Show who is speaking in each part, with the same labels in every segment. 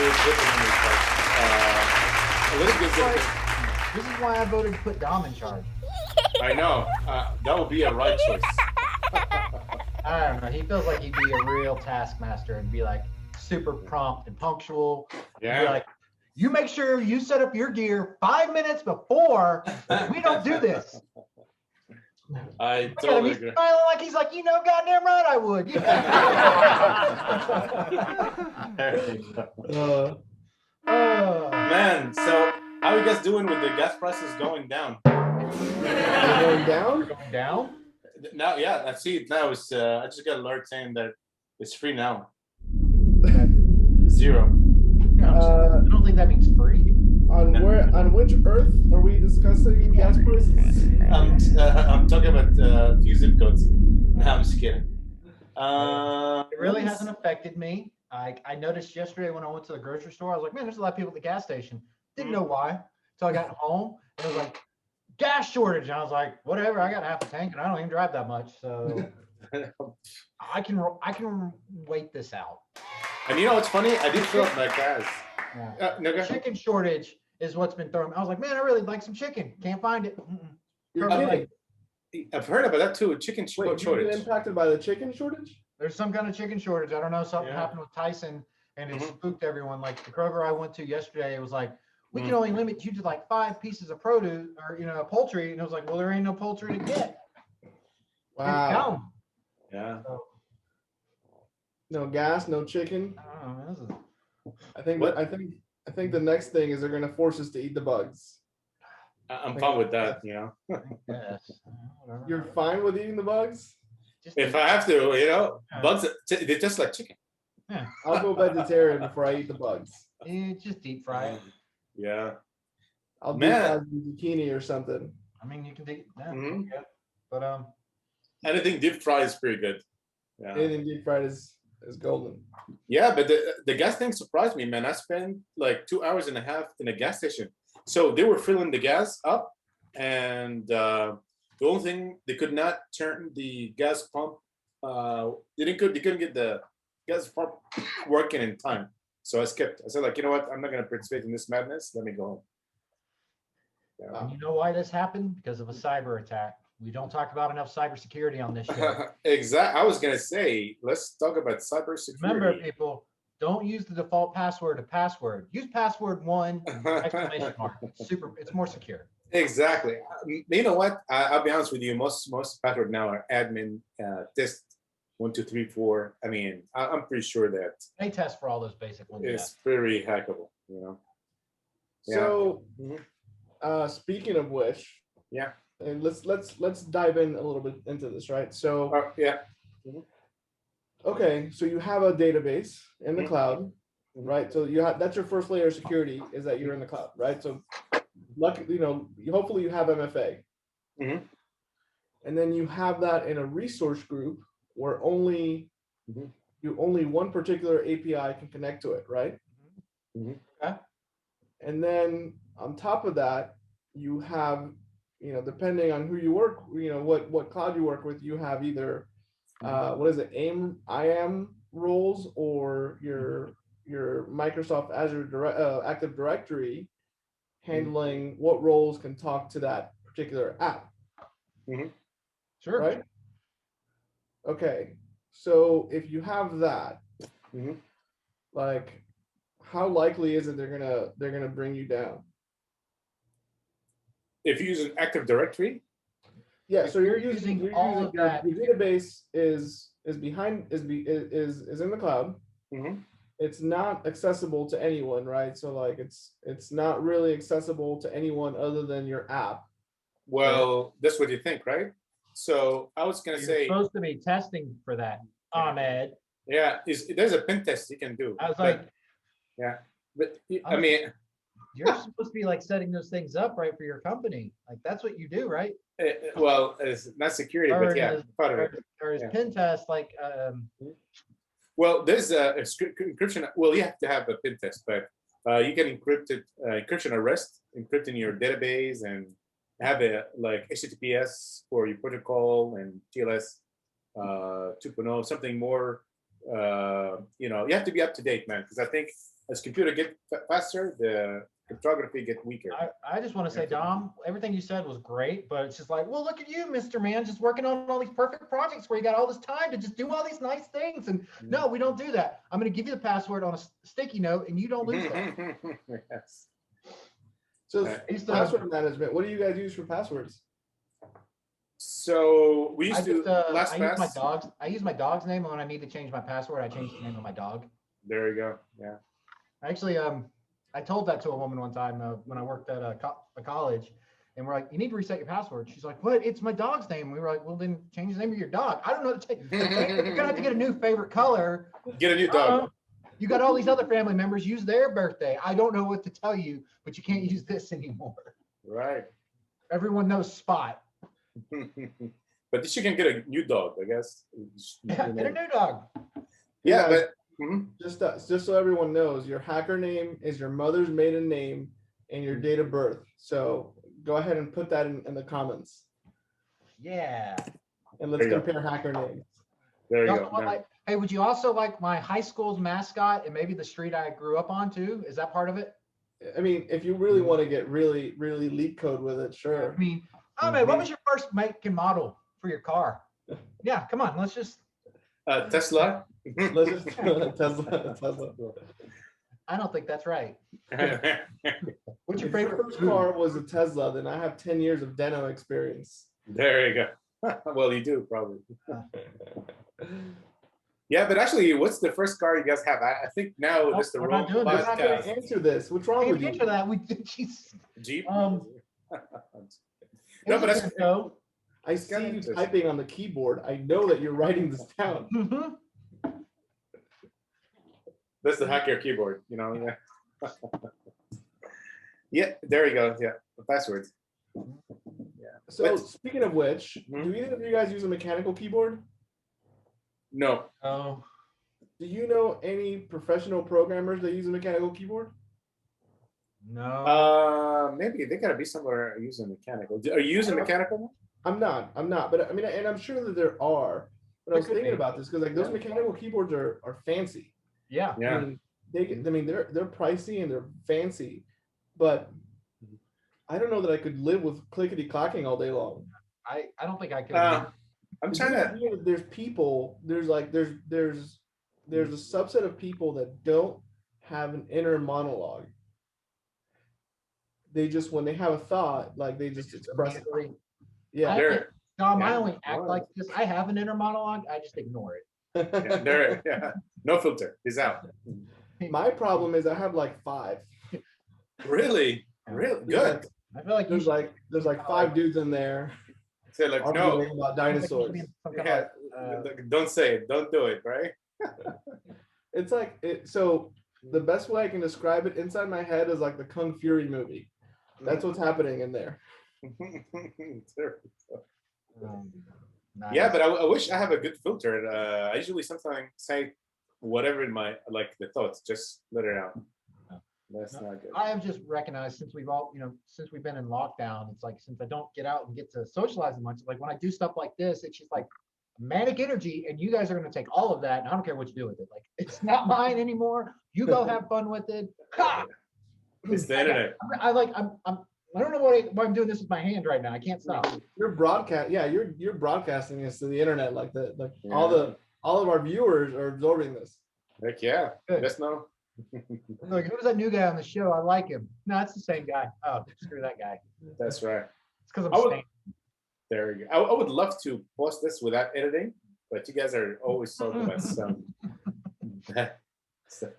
Speaker 1: A little bit different.
Speaker 2: This is why I voted to put Dom in charge.
Speaker 1: I know. That would be a right choice.
Speaker 2: I don't know. He feels like he'd be a real taskmaster and be like super prompt and punctual.
Speaker 1: Yeah.
Speaker 2: Be like, you make sure you set up your gear 5 minutes before. We don't do this.
Speaker 1: I
Speaker 2: Look at him.
Speaker 1: totally
Speaker 2: He's
Speaker 1: agree.
Speaker 2: smiling like he's like, goddamn right I would.
Speaker 1: Man, so how are you guys doing with the gas prices going down?
Speaker 3: Going down?
Speaker 2: Going down?
Speaker 1: Now, yeah, I see it now. It's I just got an alert saying that it's free now. 0.
Speaker 2: I don't think that means free.
Speaker 3: On which earth are we discussing gas prices?
Speaker 1: I'm talking about a few zip codes. No, I'm just kidding.
Speaker 2: It really hasn't affected me. I noticed yesterday when I went to the grocery store, I was like, man, there's a lot of people at the gas station. Didn't know why. So I got home and it was like, gas shortage. And I was like, whatever, I got half a tank and I don't even drive that much. So I can wait this out.
Speaker 1: And you know what's funny? I did fill up my gas.
Speaker 2: Yeah.
Speaker 1: No, go ahead.
Speaker 2: Chicken shortage is what's been thrown. I was like, man, I really like some chicken. Can't find it.
Speaker 3: You're
Speaker 2: Probably
Speaker 3: kidding.
Speaker 2: like,
Speaker 1: I've heard about that too. Chicken
Speaker 3: Wait, you've
Speaker 1: shortage.
Speaker 3: been impacted by the chicken shortage?
Speaker 2: there's some kind of chicken shortage. I don't know. Something
Speaker 1: Yeah.
Speaker 2: happened with Tyson and it
Speaker 1: Mhm.
Speaker 2: spooked everyone. Like the Kroger I went to yesterday, it was like, we can only limit you to like 5 pieces of produce or, poultry. And it was like, well, there ain't no poultry to get.
Speaker 3: Wow.
Speaker 1: Yeah.
Speaker 2: So,
Speaker 3: No gas, no chicken.
Speaker 2: I don't know, man,
Speaker 3: I think
Speaker 1: What?
Speaker 3: I think the next thing is they're gonna force us to eat the bugs.
Speaker 1: I'm fine with that,
Speaker 2: yes. Whatever.
Speaker 3: You're fine with eating the bugs?
Speaker 2: Just
Speaker 1: If I have to, bugs, they taste like chicken.
Speaker 3: I'll go vegetarian before I eat the bugs.
Speaker 2: just deep fry it.
Speaker 1: Yeah.
Speaker 3: I'll do
Speaker 1: Man.
Speaker 3: zucchini or something.
Speaker 2: I mean, you can take that.
Speaker 1: Mhm.
Speaker 2: Yeah. But
Speaker 1: Anything deep fried is pretty good. Yeah.
Speaker 3: Anything deep fried is golden.
Speaker 1: Yeah, but the gas thing surprised me, man. I spent like 2.5 hours in a gas station. So they were filling the gas up, and the only thing they could not turn the gas pump. They couldn't get the gas pump working in time. So I skipped. I said, like, you know what? I'm not gonna participate in this madness. Let me go home. Yeah.
Speaker 2: and you know why this happened? Because of a cyber attack. We don't talk about enough cybersecurity on this show.
Speaker 1: Exactly. I was gonna say, let's talk about cybersecurity.
Speaker 2: Remember, people, don't use the default password of password. Use password 1 exclamation mark. It's more secure.
Speaker 1: Exactly. You know what? I'll be honest with you. Most password now are admin test 1, 2, 3, 4. I mean, I'm pretty sure that
Speaker 2: They test for all those basic ones.
Speaker 1: it's very hackable.
Speaker 3: So
Speaker 1: Mhm.
Speaker 3: speaking of which,
Speaker 1: Yeah.
Speaker 3: and let's dive in a little bit into this, right? So
Speaker 1: Yeah.
Speaker 3: okay, so you have a database in the
Speaker 1: Mhm.
Speaker 3: cloud, right? So that's your first layer of security is that you're in the cloud, right? So lucky, hopefully you have MFA.
Speaker 1: Mhm.
Speaker 3: And then you have that in a resource group where only one particular API can connect to it, right?
Speaker 1: Mhm.
Speaker 2: Okay.
Speaker 3: And then on top of that, you have, depending on who you work, what cloud you work with, you have either what is it, IAM roles or your Microsoft Azure Active Directory handling what roles can talk to that particular app.
Speaker 2: Sure.
Speaker 3: Right? Okay. So if you have that,
Speaker 1: Mhm.
Speaker 3: like, how likely is it they're gonna bring you down?
Speaker 1: If you use an Active Directory,
Speaker 3: Yeah.
Speaker 2: If
Speaker 3: So you're
Speaker 2: you're
Speaker 3: using
Speaker 2: using all of that-
Speaker 3: your database is in the cloud.
Speaker 1: Mhm.
Speaker 3: It's not accessible to anyone, right? So like it's not really accessible to anyone other than your app.
Speaker 1: well, that's what you think, right? So I was gonna
Speaker 2: You're
Speaker 1: say,
Speaker 2: supposed to be testing for that, Ahmed.
Speaker 1: yeah, there's a pen test you can do.
Speaker 2: I was
Speaker 1: but-
Speaker 2: like,
Speaker 1: yeah, but I mean,
Speaker 2: you're supposed to be like setting those things up, right, for your company. Like that's what you do, right?
Speaker 1: well, it's not security,
Speaker 2: Or
Speaker 1: but yeah, part of it.
Speaker 2: or is
Speaker 1: Yeah.
Speaker 2: pen test like
Speaker 1: Well, there's a encryption. Well, you have to have a PIN test, but you can encryption at rest, encrypt in your database, and have a like HTTPS for your protocol and TLS 2.0, something more you know, you have to be up to date, man, because I think as computer get faster, the cryptography get weaker.
Speaker 2: I just want to say, Dom, everything you said was great, but it's just like, well, look at you, Mr. Man, just working on all these perfect projects where you got all this time to just do all these nice things. And no, we don't do that. I'm going to give you the password on a sticky note, and you don't lose that.
Speaker 1: Yes.
Speaker 3: So password management. What do you guys use for passwords?
Speaker 1: So we used to
Speaker 2: I use my dog's name, and when I need to change my password, I change the name of my dog.
Speaker 1: There you go. Yeah.
Speaker 2: Actually, I told that to a woman one time when I worked at a college, and we're like, "You need to reset your password." She's like, "What? It's my dog's name." We were like, "Well, then change the name of your dog." I don't know. You're gonna have to get a new favorite color.
Speaker 1: Get a new dog.
Speaker 2: You got all these other family members use their birthday. I don't know what to tell you, but you can't use this anymore.
Speaker 1: Right.
Speaker 2: Everyone knows Spot.
Speaker 1: But she can get a new dog, I guess.
Speaker 2: Yeah, get a new dog.
Speaker 1: Yeah, but
Speaker 3: just so everyone knows, your hacker name is your mother's maiden name and your date of birth. So go ahead and put that in the comments.
Speaker 2: Yeah.
Speaker 3: And let's compare hacker names.
Speaker 1: There you go.
Speaker 2: Hey, would you also like my high school's mascot and maybe the street I grew up on too? Is that part of it?
Speaker 3: I mean, if you really want to get really leak code with it, sure.
Speaker 2: I mean, oh man, what was your first make and model for your car? Yeah, come on, let's just.
Speaker 1: Tesla.
Speaker 3: Let's just Tesla.
Speaker 2: I don't think that's right. What's your
Speaker 3: If
Speaker 2: favorite
Speaker 3: first car was a Tesla, then I have 10 years of Deno experience.
Speaker 1: There you go. Well, you do probably. Yeah, but actually, what's the first car you guys have? I think now this the wrong
Speaker 3: We're not going to answer this. What's wrong with you?
Speaker 2: Answer that. We did.
Speaker 1: Jeep.
Speaker 2: No,
Speaker 1: but that's
Speaker 3: I see you typing on the keyboard. I know that you're writing this down.
Speaker 1: That's the hacker keyboard, you know. Yeah. Yeah, there you go. Yeah, the password. Yeah.
Speaker 3: So speaking of which, do either of you guys use a mechanical keyboard?
Speaker 1: No.
Speaker 2: Oh.
Speaker 3: Do you know any professional programmers that use a mechanical keyboard?
Speaker 2: No.
Speaker 1: Maybe they gotta be somewhere using mechanical. Are you using mechanical?
Speaker 3: I'm not. But I mean, and I'm sure that there are. But I was thinking about this because like those mechanical keyboards are fancy.
Speaker 2: Yeah.
Speaker 1: Yeah.
Speaker 3: I mean, they're pricey and they're fancy, but I don't know that I could live with clickety clacking all day long.
Speaker 2: I don't think I could.
Speaker 1: I'm trying to.
Speaker 3: There's people. There's a subset of people that don't have an inner monologue. They just, when they have a thought, like they just express it. Yeah.
Speaker 2: Dom, I only act like this. I have an inner monologue. I just ignore
Speaker 1: it. Yeah. No filter. He's out.
Speaker 3: My problem is I have like 5.
Speaker 1: Really? Good.
Speaker 2: I feel like
Speaker 3: there's like 5 dudes in there.
Speaker 1: Say like no
Speaker 3: about dinosaurs.
Speaker 1: Yeah. Don't say it. Don't do it. Right.
Speaker 3: It's like so. The best way I can describe it inside my head is like the Kung Fury movie. That's what's happening in there.
Speaker 2: Nice.
Speaker 1: Yeah, but I wish I have a good filter. I usually sometimes say whatever in my the thoughts, just let it out. That's not good.
Speaker 2: I have just recognized since we've been in lockdown, it's like since I don't get out and get to socialize as much, like when I do stuff like this, it's just like manic energy, and you guys are going to take all of that, and I don't care what you do with it. Like it's not mine anymore. You go have fun with it.
Speaker 1: It's the internet.
Speaker 2: I don't know why I'm doing this with my hand right now. I can't stop.
Speaker 3: You're broadcasting this to the internet, all of our viewers are absorbing this.
Speaker 1: Heck yeah.
Speaker 2: Good.
Speaker 1: Just know.
Speaker 2: Like, who's that new guy on the show? I like him. No, it's the same guy. Oh, screw that guy.
Speaker 1: That's right.
Speaker 2: It's because I'm
Speaker 1: there you go. I would love to post this without editing, but you guys are always so the best.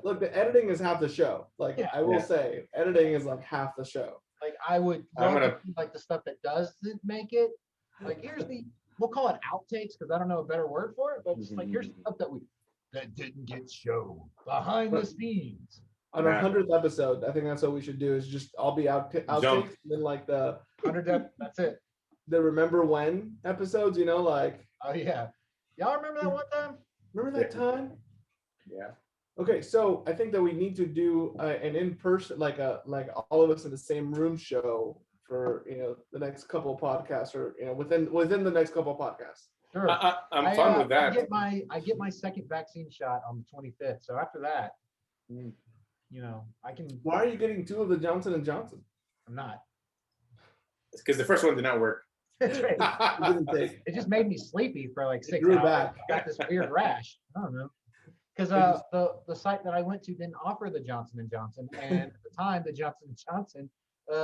Speaker 3: Look, the editing is half the show. Like I will say, editing is like half the show.
Speaker 2: Like I would like the stuff that doesn't make it. Like we'll call it outtakes because I don't know a better word for it, but it's like here's stuff that didn't get shown behind the scenes.
Speaker 3: On our 100th episode, I think that's what we should do. Is just all be outtakes, and then like the
Speaker 2: 100th. That's it.
Speaker 3: The remember when episodes, like.
Speaker 2: Oh yeah, y'all remember that one time?
Speaker 3: Remember that time?
Speaker 1: Yeah.
Speaker 3: Okay, so I think that we need to do an in-person, like all of us in the same room show for the next couple of podcasts, or within the next couple of podcasts.
Speaker 2: Sure.
Speaker 1: I'm fine with that.
Speaker 2: I get my second vaccine shot on the 25th. So after that,
Speaker 1: Mm.
Speaker 2: I can.
Speaker 3: Why are you getting 2 of the Johnson and Johnson?
Speaker 2: I'm not.
Speaker 1: It's because the first one did not work.
Speaker 2: That's right.
Speaker 3: It didn't take.
Speaker 2: It just made me sleepy for like 6
Speaker 3: grew
Speaker 2: hours.
Speaker 3: back.
Speaker 2: I got this weird rash. I don't know. Because the site that I went to didn't offer the Johnson and Johnson, and at the time the Johnson and Johnson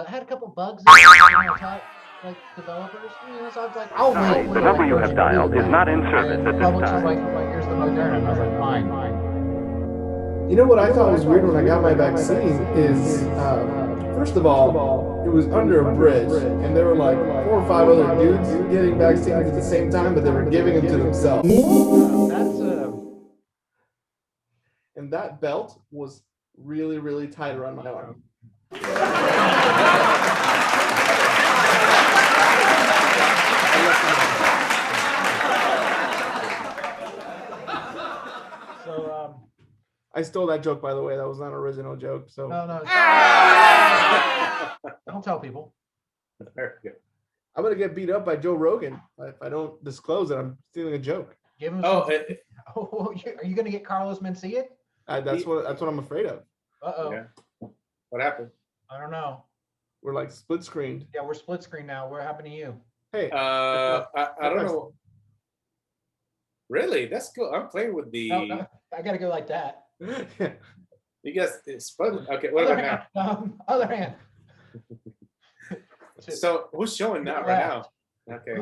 Speaker 2: had a couple bugs. Like developers, so I was like, "I'll wait."
Speaker 4: The number you have dialed is not in service
Speaker 2: And
Speaker 4: at this
Speaker 2: Publix was
Speaker 4: time.
Speaker 2: like, "Here's the Moderna," and I was like, "Fine."
Speaker 3: You know what I thought was weird when I got my vaccine is, first of all, it was under a bridge, and there were like 4 or 5 other dudes getting vaccines at the same time, but they were giving them to themselves.
Speaker 2: That's
Speaker 3: And that belt was really, really tight around my arm.
Speaker 2: so.
Speaker 3: I stole that joke, by the way. That was not an original joke. So
Speaker 2: No. Don't tell people.
Speaker 1: There we go.
Speaker 3: I'm gonna get beat up by Joe Rogan if I don't disclose it. I'm stealing a joke.
Speaker 2: Give him.
Speaker 1: Oh,
Speaker 2: Are you going to get Carlos Mencia?
Speaker 3: That's what I'm afraid of.
Speaker 1: yeah. What happened?
Speaker 2: I don't know.
Speaker 3: We're like split screened.
Speaker 2: Yeah, we're split screen now. What happened to you?
Speaker 3: Hey,
Speaker 1: I don't know. Really? That's cool. I'm playing with the.
Speaker 2: No, I got to go like that.
Speaker 1: You guys, it's fun. Okay, what about now?
Speaker 2: Other hand.
Speaker 1: So who's showing that right now? Okay,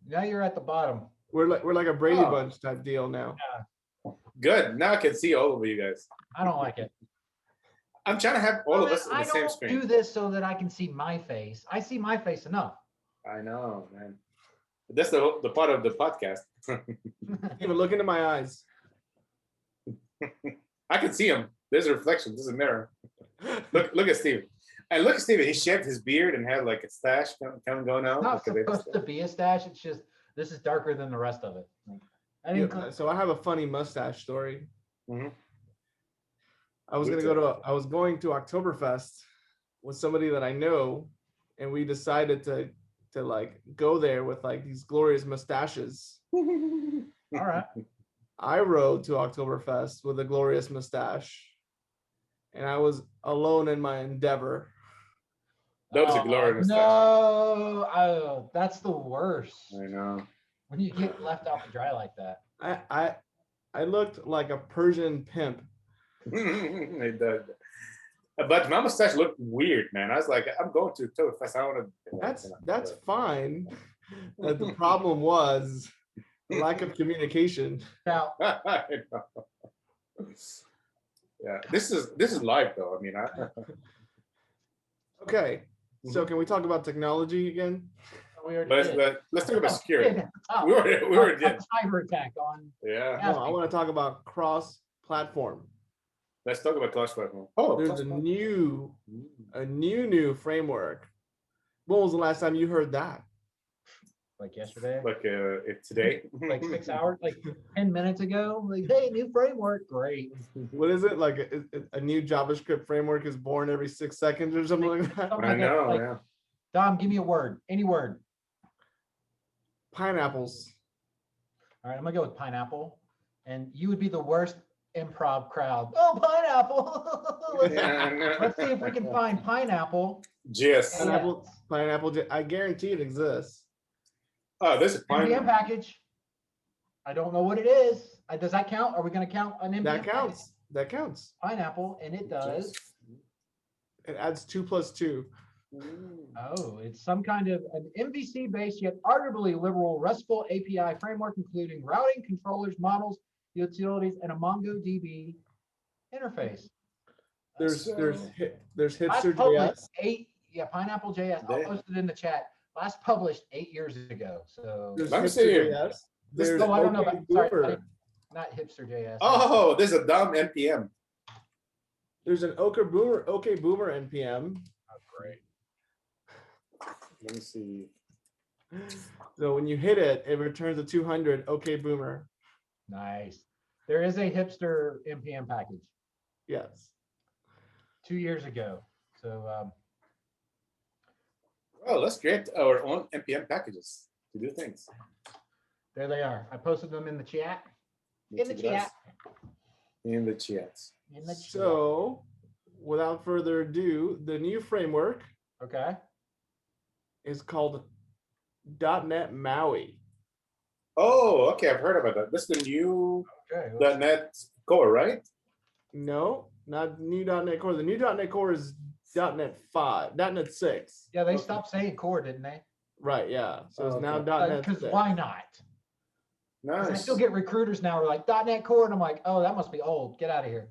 Speaker 2: Now you're at the bottom.
Speaker 3: we're like a Brady Bunch type deal now.
Speaker 1: good. Now I can see all of you guys.
Speaker 2: I don't like it.
Speaker 1: I'm trying to have all of us in the same
Speaker 2: I
Speaker 1: screen.
Speaker 2: don't do this so that I can see my face. I see my face enough.
Speaker 1: I know, man. That's the part of the podcast.
Speaker 3: Even look into my eyes.
Speaker 1: I can see him. There's a reflection. There's a mirror. Look at Steve. And look at Steven. He shaved his beard and had like a stash kind of going on.
Speaker 2: It's not supposed to be a stash. It's just this is darker than the rest of it. I didn't.
Speaker 3: So I have a funny mustache story.
Speaker 1: Mm-hmm.
Speaker 3: I was going to Oktoberfest with somebody that I know, and we decided to like go there with like these glorious mustaches.
Speaker 2: All right.
Speaker 3: I rode to Oktoberfest with a glorious mustache, and I was alone in my endeavor.
Speaker 1: That was a glorious mustache.
Speaker 2: No, that's the worst.
Speaker 1: I know.
Speaker 2: When you get left out to dry like that.
Speaker 3: I looked like a Persian pimp.
Speaker 1: It does. But my mustache looked weird, man. I was like, I'm going to Oktoberfest. I want to.
Speaker 3: That's fine. The problem was the lack of communication.
Speaker 2: Now,
Speaker 1: I know. Yeah, this is live though. I mean,
Speaker 3: Okay, so can we talk about technology again?
Speaker 2: we already did.
Speaker 1: let's talk about security.
Speaker 2: Oh,
Speaker 1: We were did.
Speaker 2: cyber attack on.
Speaker 1: Yeah.
Speaker 3: No, I want to talk about cross-platform.
Speaker 1: Let's talk about Clash Platform. Oh,
Speaker 3: There's a new framework. When was the last time you heard that?
Speaker 2: Like yesterday.
Speaker 1: like today.
Speaker 2: Like 6 hours, like 10 minutes ago. Like, hey, new framework, great.
Speaker 3: What is it? Like a new JavaScript framework is born every 6 seconds or something like that?
Speaker 2: Something
Speaker 1: I
Speaker 2: like that.
Speaker 1: know.
Speaker 2: Like,
Speaker 1: Yeah.
Speaker 2: Dom, give me a word, any word.
Speaker 3: Pineapples.
Speaker 2: All right, I'm gonna go with pineapple, and you would be the worst improv crowd. Oh, pineapple. Let's see if we can find pineapple.
Speaker 1: Yes.
Speaker 3: Pineapple. I guarantee it exists.
Speaker 1: Oh, this is
Speaker 2: NPM
Speaker 1: fine.
Speaker 2: package. I don't know what it is. Does that count? Are we gonna count an NPM?
Speaker 3: That counts. That counts.
Speaker 2: Pineapple, and it does.
Speaker 3: It adds 2 + 2.
Speaker 2: Oh, it's some kind of an MVC-based yet arguably liberal RESTful API framework, including routing, controllers, models, utilities, and a MongoDB interface.
Speaker 3: There's
Speaker 2: Last
Speaker 3: hipster
Speaker 2: published
Speaker 3: JS.
Speaker 2: Pineapple JS. I'll post it in the chat. Last published 8 years ago. So
Speaker 3: There's
Speaker 1: Let me
Speaker 3: hipster
Speaker 1: see here.
Speaker 3: JS.
Speaker 1: This-
Speaker 3: There's
Speaker 2: I don't know.
Speaker 3: OK
Speaker 2: Sorry,
Speaker 3: Boomer.
Speaker 2: not hipster JS.
Speaker 1: Oh, there's a dumb NPM.
Speaker 3: There's an OK Boomer NPM.
Speaker 2: Oh, great.
Speaker 1: Let me see.
Speaker 3: So when you hit it, it returns a 200 OK Boomer.
Speaker 2: Nice. There is a hipster NPM package
Speaker 3: Yes.
Speaker 2: 2 years ago. So
Speaker 1: Well, let's create our own NPM packages to do things.
Speaker 2: There they are. I posted them in the chat. In the
Speaker 1: Muchas gracias.
Speaker 2: chat.
Speaker 1: In the chats.
Speaker 2: In the chat.
Speaker 3: So, without further ado, the new framework
Speaker 2: Okay.
Speaker 3: is called .NET Maui.
Speaker 1: Oh, okay. I've heard about that. That's the new
Speaker 2: Okay.
Speaker 1: .NET Core, right?
Speaker 3: No, not new .NET Core. The new .NET Core is .NET 5, .NET 6.
Speaker 2: Yeah, they stopped saying core, didn't they?
Speaker 3: Right, yeah. So it's now
Speaker 1: Okay.
Speaker 3: .NET
Speaker 2: Because
Speaker 3: 6.
Speaker 2: why not? 'Cause I
Speaker 1: Nice.
Speaker 2: still get recruiters now who are like .NET Core, and I'm like, oh, that must be old. Get out of here.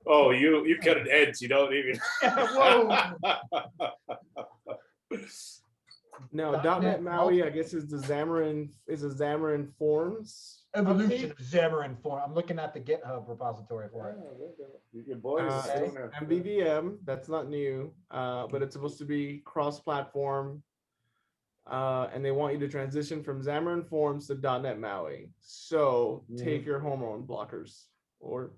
Speaker 1: Oh, you cut an edge. You don't even.
Speaker 2: Whoa.
Speaker 3: No,
Speaker 2: .NET
Speaker 3: .NET Maui, I guess, is the Xamarin Forms
Speaker 2: Evolution
Speaker 3: update.
Speaker 2: of Xamarin Form. I'm looking at the GitHub repository for it.
Speaker 1: Your boys
Speaker 2: Okay.
Speaker 1: don't have.
Speaker 3: MVVM, that's not new, but it's supposed to be cross-platform, and they want you to transition from Xamarin Forms to .NET Maui. So take your hormone blockers or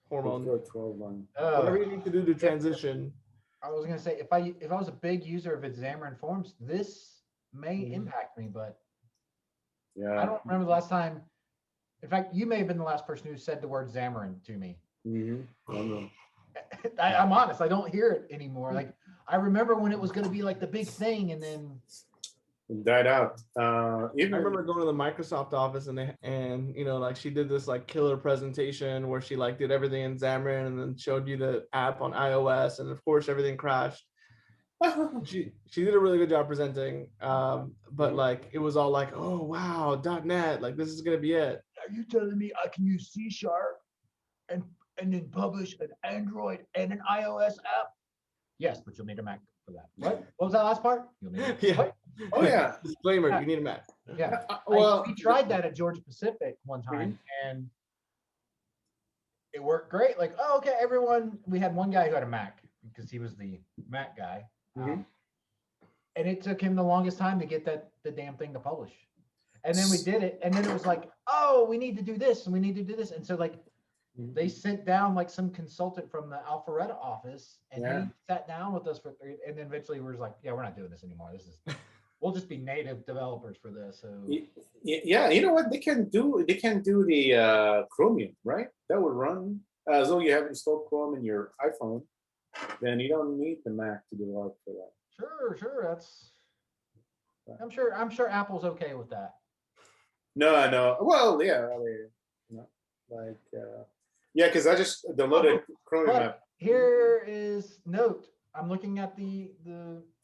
Speaker 3: hormone, whatever you need to do to transition.
Speaker 2: I was gonna say if I was a big user of Xamarin Forms, this may impact me, but
Speaker 1: Yeah.
Speaker 2: I don't remember the last time. In fact, you may have been the last person who said the word Xamarin to me. I'm honest, I don't hear it anymore. Like I remember when it was going to be like the big thing, and then
Speaker 1: It died out. Even
Speaker 3: I remember going to the Microsoft office and you know, like she did this like killer presentation where she like did everything in Xamarin and then showed you the app on iOS, and of course everything crashed. She did a really good job presenting, but like it was all like, oh wow, .NET, like this is gonna be it.
Speaker 2: are you telling me I can use C# and then publish an Android and an iOS app? Yes, but you'll need a Mac for that. What was that last part? You'll need a
Speaker 3: Yeah.
Speaker 1: Oh yeah.
Speaker 3: Disclaimer:
Speaker 2: Yeah.
Speaker 3: you need a Mac.
Speaker 2: Yeah.
Speaker 1: Well,
Speaker 2: we tried that at Georgia Pacific one time, and it worked great. Like, oh, okay, everyone. We had one guy who had a Mac because he was the Mac guy, and it took him the longest time to get the damn thing to publish. And then we did it, and then it was like, oh, we need to do this, and we need to do this, and so like they sent down like some consultant from the Alpharetta office, and he sat down with us and then eventually we were just like, yeah, we're not doing this anymore. This is we'll just be native developers for this. So
Speaker 1: yeah, you know what they can do? They can do the Chromium, right? That would run as though you have installed Chrome in your iPhone. Then you don't need the Mac to develop for that.
Speaker 2: Sure. That's I'm sure Apple's okay with that.
Speaker 1: No. Well, yeah, I mean, like, yeah, because I just downloaded Chromium
Speaker 2: But
Speaker 1: app.
Speaker 2: here is note. I'm looking at the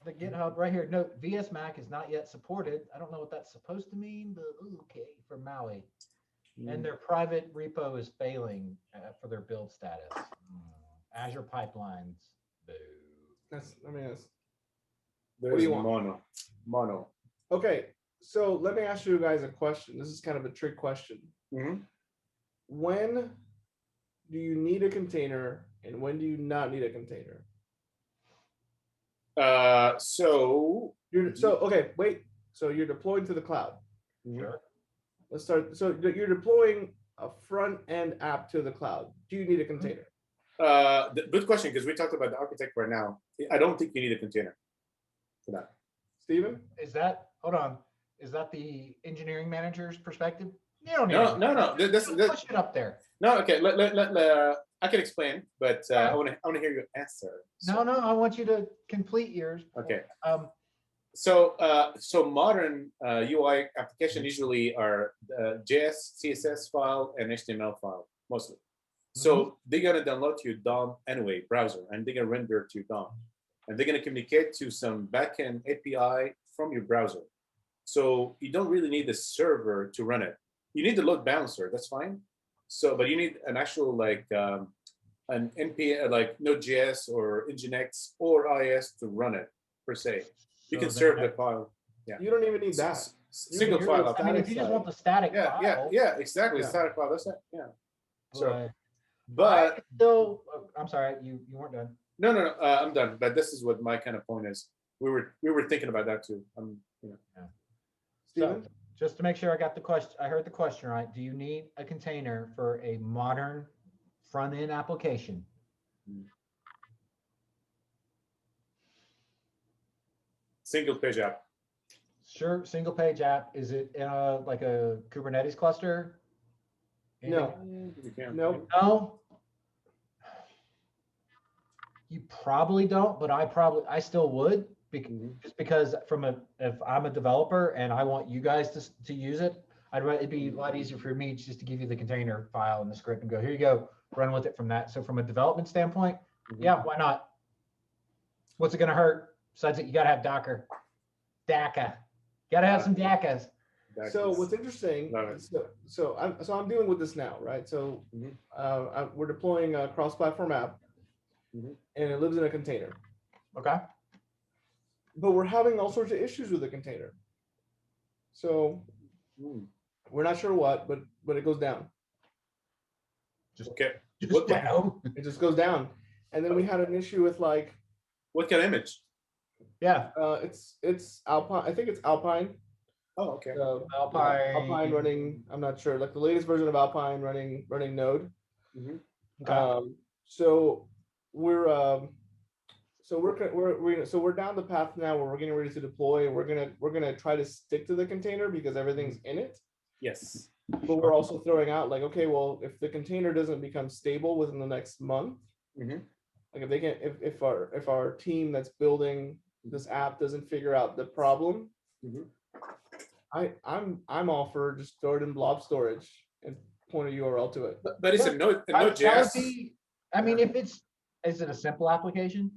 Speaker 2: GitHub right here. Note: VS Mac is not yet supported. I don't know what that's supposed to mean, but okay for Maui. And their private repo is failing for their build status. Azure pipelines. Boo.
Speaker 3: That's what
Speaker 1: There's
Speaker 3: do you want?
Speaker 1: Mono.
Speaker 3: Okay, so let me ask you guys a question. This is kind of a trick question. When do you need a container and when do you not need a container?
Speaker 1: So
Speaker 3: you're deploying to the cloud.
Speaker 2: Sure.
Speaker 3: Let's start. So you're deploying a front end app to the cloud. Do you need a container?
Speaker 1: Good question, because we talked about the architect right now. I don't think you need a container for that.
Speaker 3: Steven?
Speaker 2: Is that the engineering manager's perspective? You don't need
Speaker 1: No. This
Speaker 2: push it up there.
Speaker 1: No, okay. I can explain, but I want to hear your answer.
Speaker 2: No, I want you to complete yours.
Speaker 1: Okay. So modern UI application usually are JS, CSS file, and HTML file mostly. So they're gonna download to your DOM anyway, browser, and they're gonna render to your DOM, and they're gonna communicate to some backend API from your browser. So you don't really need the server to run it. You need the load balancer, that's fine. So, but you need an actual like an NPM like Node.js or Nginx or IIS to run it per se. You can serve the file. Yeah.
Speaker 3: You don't even need that.
Speaker 1: Single file.
Speaker 2: I mean, if you just want the static file.
Speaker 1: Yeah, exactly.
Speaker 3: Yeah.
Speaker 1: Static file. That's it. Yeah. So,
Speaker 2: But
Speaker 1: but
Speaker 2: still, I'm sorry, you weren't done.
Speaker 1: no. I'm done. But this is what my kind of point is. We were thinking about that too.
Speaker 2: So just to make sure I got the question, I heard the question right. Do you need a container for a modern front end application?
Speaker 1: Single page app.
Speaker 2: your single page app, is it in a like a Kubernetes cluster? Anything?
Speaker 3: No,
Speaker 1: You can.
Speaker 3: no.
Speaker 2: No. You probably don't, but I still would, just because if I'm a developer and I want you guys to use it, it'd be a lot easier for me just to give you the container file and the script and go, here you go, run with it from that. So from a development standpoint, yeah, why not? What's it gonna hurt? Besides that, you gotta have Docker, DACA. Gotta have some DACAs.
Speaker 3: So what's interesting,
Speaker 1: Love it.
Speaker 3: so I'm dealing with this now, right? So we're deploying a cross-platform app, and it lives in a container.
Speaker 2: Okay.
Speaker 3: But we're having all sorts of issues with the container. So we're not sure what, but it goes down.
Speaker 1: Okay.
Speaker 2: Just
Speaker 1: What-
Speaker 2: down.
Speaker 3: It just goes down. And then we had an issue with like,
Speaker 1: What kind of image?
Speaker 2: Yeah.
Speaker 3: it's Alpine. I think it's Alpine.
Speaker 1: Oh, okay.
Speaker 3: Alpine running. I'm not sure. Like the latest version of Alpine running Node.
Speaker 2: Okay.
Speaker 3: So we're down the path now where we're getting ready to deploy, and we're gonna try to stick to the container because everything's in it.
Speaker 1: Yes.
Speaker 3: But we're also throwing out like, okay, well, if the container doesn't become stable within the next month, like if they can, if our team that's building this app doesn't figure out the problem, I'm all for just throw it in blob storage and point a URL to it.
Speaker 1: But it's a
Speaker 2: That would
Speaker 1: Node.js.
Speaker 2: be, I mean, is it a simple application?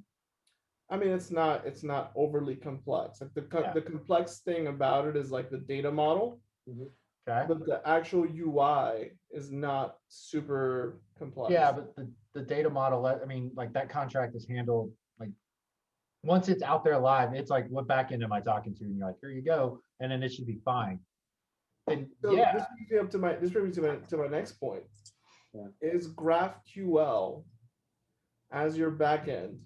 Speaker 3: I mean, it's not overly complex. Like the complex thing about it is like the data model,
Speaker 2: Okay.
Speaker 3: but the actual UI is not super complex.
Speaker 2: Yeah, but the data model, I mean, like that contract is handled like once it's out there live, it's like, what backend am I talking to? And you're like, here you go, and then it should be fine. And
Speaker 3: So
Speaker 2: yeah,
Speaker 3: this brings me up to my next point. Is GraphQL as your backend?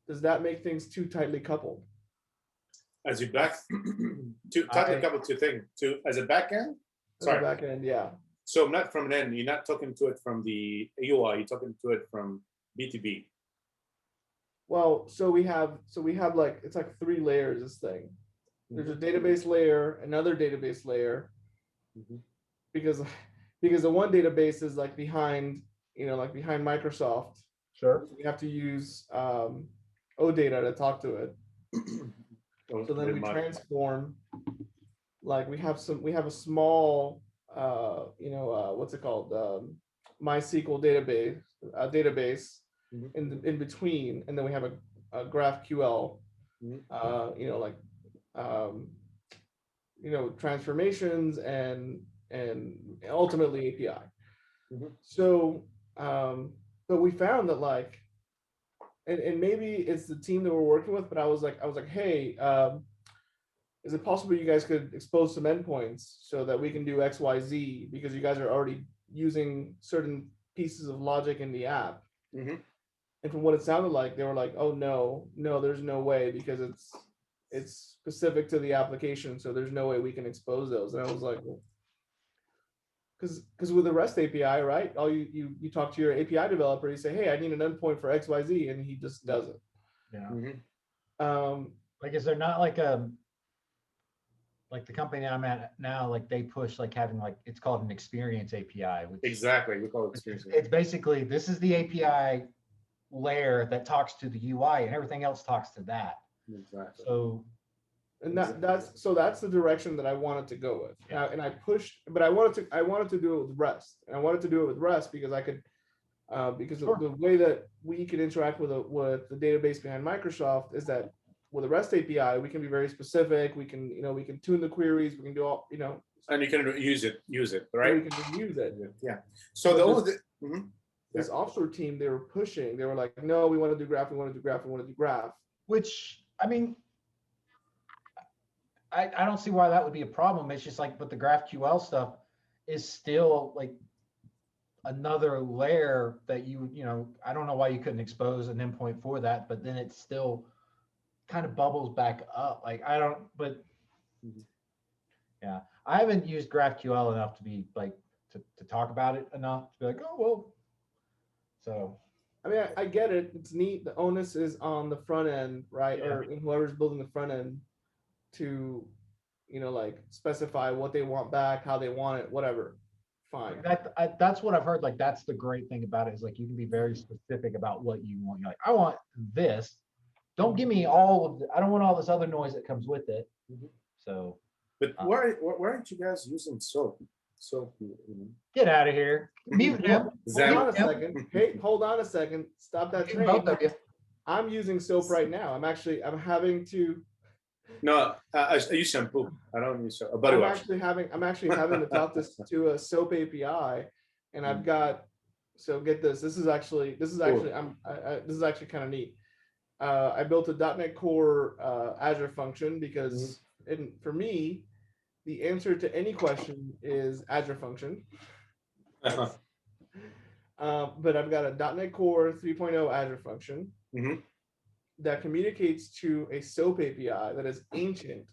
Speaker 3: Does that make things too tightly coupled?
Speaker 1: As you back to tightly coupled to thing to as a backend.
Speaker 3: As a
Speaker 1: Sorry.
Speaker 3: backend, yeah.
Speaker 1: So not from an end. You're not talking to it from the UI. You're talking to it from B2B.
Speaker 3: Well, so we have like it's like 3 layers. This thing. There's a database layer, another database layer, because the one database is like behind Microsoft.
Speaker 2: sure.
Speaker 3: We have to use OData to talk to it. So then we transform, like we have a small, what's it called? MySQL database in between, and then we have a GraphQL, transformations and ultimately API. So, but we found that like, and maybe it's the team that we're working with, but I was like, hey, is it possible you guys could expose some endpoints so that we can do XYZ because you guys are already using certain pieces of logic in the app? And from what it sounded like, they were like, oh no, there's no way because it's specific to the application, so there's no way we can expose those. And I was like, well, because with the REST API, right? All you talk to your API developer, you say, hey, I need an endpoint for XYZ, and he just does it.
Speaker 2: Yeah. Like, is there not like like the company I'm at now, like they push like having like, it's called an experience API, which
Speaker 1: Exactly. We call it experience.
Speaker 2: it's basically, this is the API layer that talks to the UI and everything else talks to that.
Speaker 1: Exactly.
Speaker 2: So,
Speaker 3: and that's the direction that I wanted to go with.
Speaker 2: Yeah.
Speaker 3: And I pushed, but I wanted to do it with REST, and I wanted to do it with REST because I could, because the way that we could interact with the database behind Microsoft is that with a REST API, we can be very specific. We can, we can tune the queries. We can do all,
Speaker 1: and you can use it, right?
Speaker 3: We can use it.
Speaker 1: Yeah. So the only
Speaker 3: this offshore team, they were pushing. They were like, no, we want to do graph. We want to do graph. We want to do graph.
Speaker 2: which, I mean, I don't see why that would be a problem. It's just like, but the GraphQL stuff is still like another layer that I don't know why you couldn't expose an endpoint for that, but then it still kind of bubbles back up. Like, I don't, but yeah, I haven't used GraphQL enough to be like, to talk about it enough to be like, oh, well, so.
Speaker 3: I mean, I get it. It's neat. The onus is on the front end, right?
Speaker 2: Yeah.
Speaker 3: Or whoever's building the front end to like specify what they want back, how they want it, whatever. Fine.
Speaker 2: That's what I've heard. Like, that's the great thing about it, is like you can be very specific about what you want. You're like, I want this. Don't give me all of I don't want all this other noise that comes with it. So,
Speaker 1: But why aren't you guys using soap? Soap.
Speaker 2: get out of here. Mute him.
Speaker 3: Hold on a
Speaker 2: Mute him.
Speaker 3: second. Hey, hold on a second. Stop that train.
Speaker 2: Both of you.
Speaker 3: I'm using soap right now. I'm having to.
Speaker 1: No, I use shampoo. I don't use soap. Body wash.
Speaker 3: I'm actually having to talk to a soap API, and I've got. So get this. This is actually kind of neat. I built a .NET Core Azure function because for me, the answer to any question is Azure function. But I've got a .NET Core 3.0 Azure function that communicates to a SOAP API that is ancient.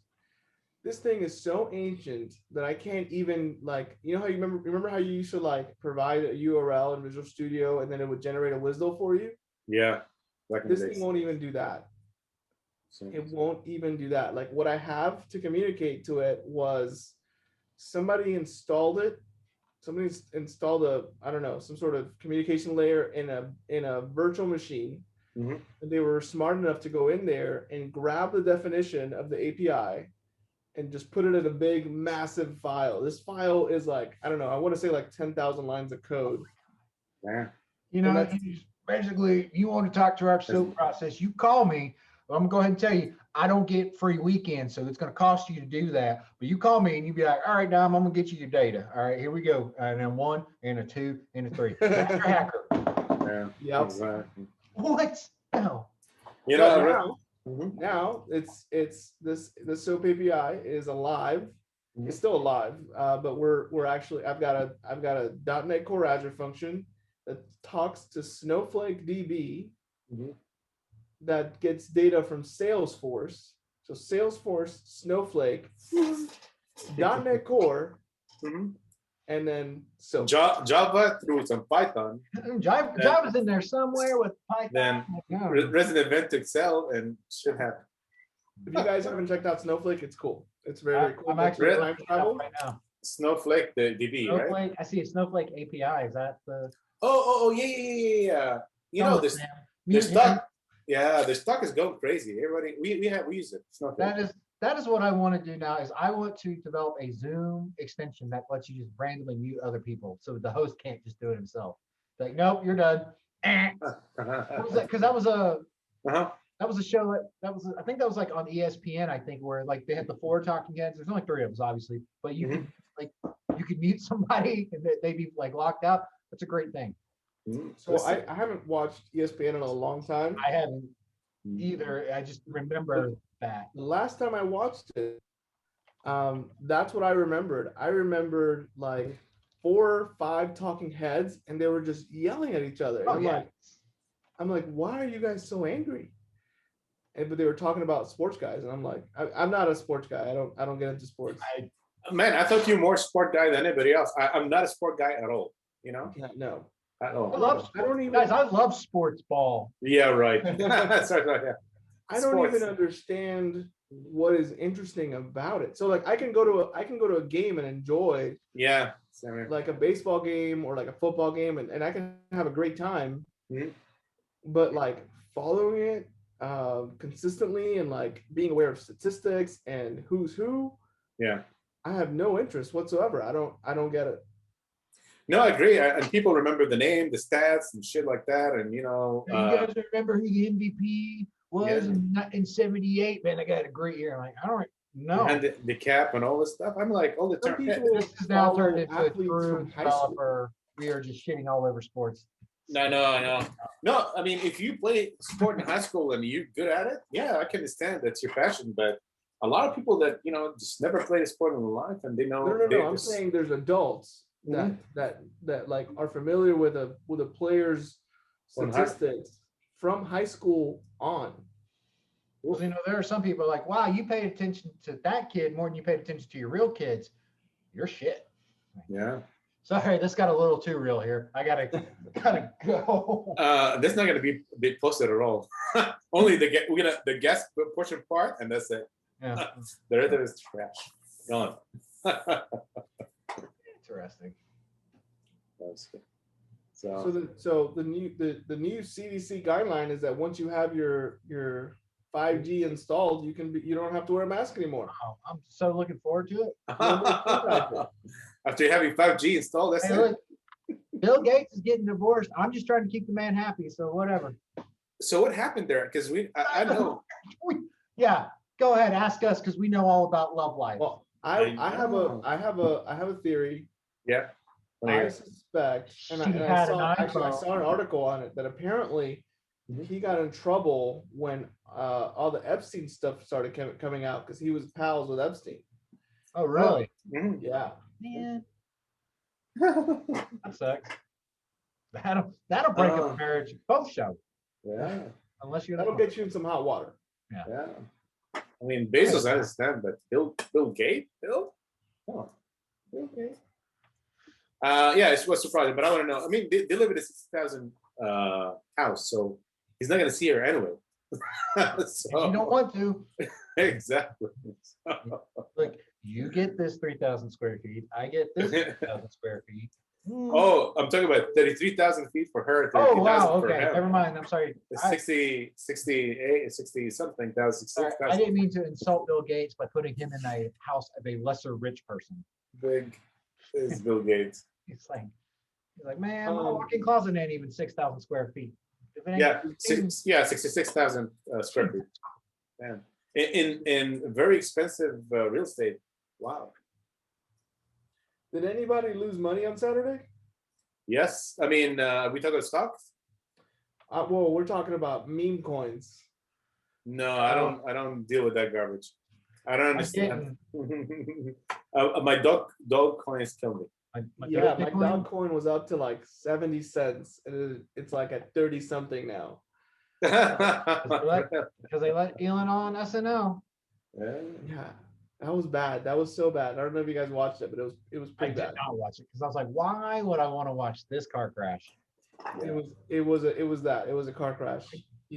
Speaker 3: This thing is so ancient that I can't even, like, how you remember how you used to like provide a URL in Visual Studio and then it would generate a WSDL for you?
Speaker 1: Yeah.
Speaker 3: This thing won't even do that. It won't even do that. Like, what I have to communicate to it was somebody installed it. Somebody's installed some sort of communication layer in a virtual machine. And they were smart enough to go in there and grab the definition of the API and just put it in a big, massive file. This file is like, I don't know, I want to say like 10,000 lines of code.
Speaker 2: Yeah. Basically, you want to talk to our SOAP process, you call me. I'm gonna go ahead and tell you, I don't get free weekends, so it's gonna cost you to do that. But you call me and you be like, all right, Dom, I'm gonna get you your data. All right, here we go. And then 1 and a 2 and a 3. That's your hacker.
Speaker 1: Yeah. Exactly.
Speaker 2: What? No.
Speaker 3: Now it's the SOAP API is alive. It's still alive, but we're actually I've got a .NET Core Azure function that talks to Snowflake DB that gets data from Salesforce. So Salesforce, Snowflake, .NET Core, and then
Speaker 1: Java through some Python.
Speaker 2: Java's in there somewhere with Python.
Speaker 1: Then Resident Event to Excel and should happen.
Speaker 3: If you guys haven't checked out Snowflake, it's cool. It's very cool.
Speaker 2: I'm actually
Speaker 3: time travel
Speaker 2: right now.
Speaker 1: Snowflake, the DB,
Speaker 2: Snowflake,
Speaker 1: right?
Speaker 2: I see a Snowflake API. Is that the?
Speaker 1: Oh, yeah. The stock. Yeah, the stock is going crazy. Everybody, we use it. Snowflake.
Speaker 2: That is what I want to do now. Is I want to develop a Zoom extension that lets you just randomly mute other people, so the host can't just do it himself. Like, nope, you're done. What was that? Because that was a. That was a show I think that was like on ESPN, I think, where like they had the 4 talking heads. There's only 3 of them, obviously, but you could mute somebody and they'd be like locked out. That's a great thing.
Speaker 3: So I haven't watched ESPN in a long time.
Speaker 2: I haven't either. I just remember that.
Speaker 3: The last time I watched it, that's what I remembered. I remembered like 4 or 5 talking heads and they were just yelling at each other. I'm like, why are you guys so angry? But they were talking about sports guys, and I'm like, I'm not a sports guy. I don't get into sports.
Speaker 1: I thought you were more sport guy than anybody else. I'm not a sport guy at all.
Speaker 3: No.
Speaker 1: At all.
Speaker 2: I love sports ball.
Speaker 1: Yeah, right. Sorry, yeah.
Speaker 3: I don't even understand what is interesting about it. So like, I can go to a game and enjoy.
Speaker 1: Yeah.
Speaker 3: Like a baseball game or like a football game, and I can have a great time. But like following it consistently and like being aware of statistics and who's who, I have no interest whatsoever. I don't get it.
Speaker 1: No, I agree. And people remember the name, the stats, and shit like that. And
Speaker 2: you guys remember who the MVP was in '78? Man, I got a great year. I'm like, I don't know.
Speaker 1: And the cap and all this stuff. I'm like, all the time.
Speaker 2: This is now turned into a true developer. We are just shitting all over sports.
Speaker 1: No. I mean, if you play sport in high school and you're good at it, I can understand that's your passion. But a lot of people that just never played a sport in their life and they know.
Speaker 3: No. I'm saying there's adults that like are familiar with a player's statistics from high school on.
Speaker 2: Well, there are some people like, wow, you paid attention to that kid more than you paid attention to your real kids. You're shit.
Speaker 1: Yeah.
Speaker 2: Sorry, this got a little too real here. I gotta go.
Speaker 1: That's not gonna be posted at all. Only the guest portion part, and that's it.
Speaker 2: Yeah.
Speaker 1: The rest of it is trash. Gone.
Speaker 2: Interesting.
Speaker 1: That's good.
Speaker 3: So the new CDC guideline is that once you have your 5G installed, you don't have to wear a mask anymore.
Speaker 2: Oh, I'm so looking forward to it.
Speaker 1: After having 5G installed, that's
Speaker 2: Hey,
Speaker 1: it.
Speaker 2: look, Bill Gates is getting divorced. I'm just trying to keep the man happy. So whatever.
Speaker 1: So what happened there? Because I know.
Speaker 2: Yeah, go ahead, ask us because we know all about love life.
Speaker 3: Well,
Speaker 1: I
Speaker 3: I have a theory.
Speaker 1: Yeah.
Speaker 3: I suspect, and
Speaker 2: She
Speaker 3: I
Speaker 2: had
Speaker 3: saw
Speaker 2: an
Speaker 3: actually I
Speaker 2: iPhone.
Speaker 3: saw an article on it that apparently
Speaker 1: Mhm.
Speaker 3: he got in trouble when all the Epstein stuff started coming out because he was pals with Epstein.
Speaker 2: Oh, really?
Speaker 1: Mhm.
Speaker 3: Yeah.
Speaker 2: Man, that sucks. That'll break up
Speaker 1: Oh.
Speaker 2: a marriage. Both show.
Speaker 1: Yeah.
Speaker 2: Unless you're
Speaker 3: That'll get you in some hot water.
Speaker 1: Yeah. I mean, Bezos, I understand, but Bill Gates? Bill? Oh, Bill Gates. Yeah, it was surprising, but I want to know. I mean, they live in a 60,000 house, so he's not going to see her anyway.
Speaker 2: If you don't want to,
Speaker 1: Exactly.
Speaker 2: look, you get this 3,000 square feet. I get this 3,000 square feet.
Speaker 1: Oh, I'm talking about 33,000 feet for her.
Speaker 2: Oh,
Speaker 1: 33,000
Speaker 2: wow.
Speaker 1: for
Speaker 2: Okay.
Speaker 1: him.
Speaker 2: Never mind. I'm sorry.
Speaker 1: It's
Speaker 2: I,
Speaker 1: 60 something thousand.
Speaker 2: sorry, I didn't mean to insult Bill Gates by putting him in a house of a lesser rich person.
Speaker 1: Big is Bill Gates.
Speaker 2: He's like, man, my walk-in closet ain't even 6,000 square feet. If it ain't
Speaker 1: Yeah, 66,000 square feet. Man, in very expensive real estate. Wow.
Speaker 3: Did anybody lose money on Saturday?
Speaker 1: Yes, I mean, we talk about stocks.
Speaker 3: Well, we're talking about meme coins.
Speaker 1: No, I don't deal with that garbage. I don't understand. My dog coins kill me.
Speaker 3: My dog coin was up to like 70 cents, and it's like at 30 something now.
Speaker 2: because they let Elon on SNL.
Speaker 3: Yeah, that was bad. That was so bad. I don't know if you guys watched it, but it was
Speaker 2: I
Speaker 3: pretty
Speaker 2: did
Speaker 3: bad.
Speaker 2: not watch it because I was like, why would I want to watch this car crash?
Speaker 3: It was a car crash.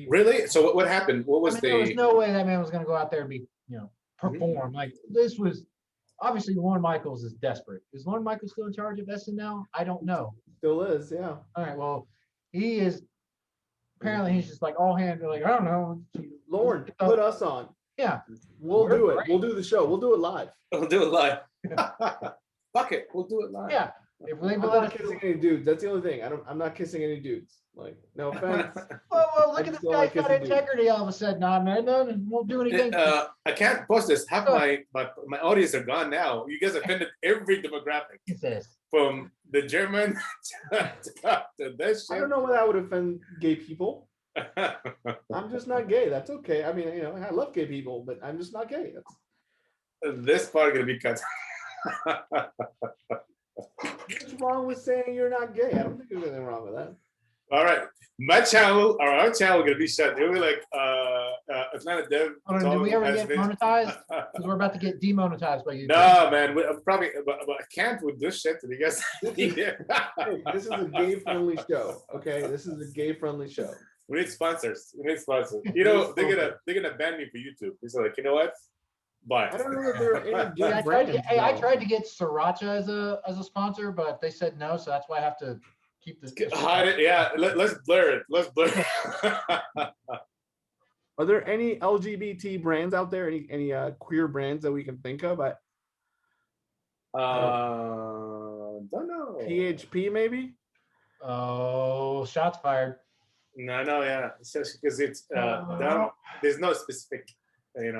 Speaker 1: Really? So what happened? What was
Speaker 2: there was no way that man was going to go out there and be, perform. Like, this was obviously Lorne Michaels is desperate. Is Lorne Michaels still in charge of SNL? I don't know.
Speaker 3: Still is, yeah.
Speaker 2: All right, well, he is. Apparently, he's just like all hands. Like, I don't know.
Speaker 3: Lorne, put us on.
Speaker 2: Yeah,
Speaker 3: we'll do it. We'll do the show. We'll do it live.
Speaker 1: We'll do it live. Fuck it, we'll do it live.
Speaker 2: Yeah. If we
Speaker 3: I'm not kissing any dudes. That's the only thing. I'm not kissing any dudes. Like, no offense.
Speaker 2: Well, look at this guy got integrity all of a sudden. No, won't do anything.
Speaker 1: I can't post this. Half my audience are gone now. You guys offended every demographic. From the German to this shit.
Speaker 3: I don't know why that would offend gay people. I'm just not gay. That's okay. I mean, I love gay people, but I'm just not gay.
Speaker 1: This part gonna be cut.
Speaker 3: What's wrong with saying you're not gay? I don't think there's anything wrong with that.
Speaker 1: All right, my channel or our channel gonna be shut. They were like Atlanta Dev.
Speaker 2: Did we ever get monetized? Because we're about to get demonetized by you.
Speaker 1: No, man. Probably, but I can't with this shit. You guys.
Speaker 3: This is a gay-friendly show. Okay, this is a gay-friendly show.
Speaker 1: We need sponsors. They're gonna ban me for YouTube. He's like, you know what? Bye.
Speaker 3: I don't know if there are any gay brands.
Speaker 2: I tried to get Sriracha as a sponsor, but they said no, so that's why I have to keep this.
Speaker 1: Hide it. Yeah, let's blur it. Let's blur it.
Speaker 3: Are there any LGBT brands out there? Any queer brands that we can think of?
Speaker 1: Don't know.
Speaker 3: PHP maybe?
Speaker 2: Oh, shots fired.
Speaker 1: No, yeah. Because it's there's no specific, Is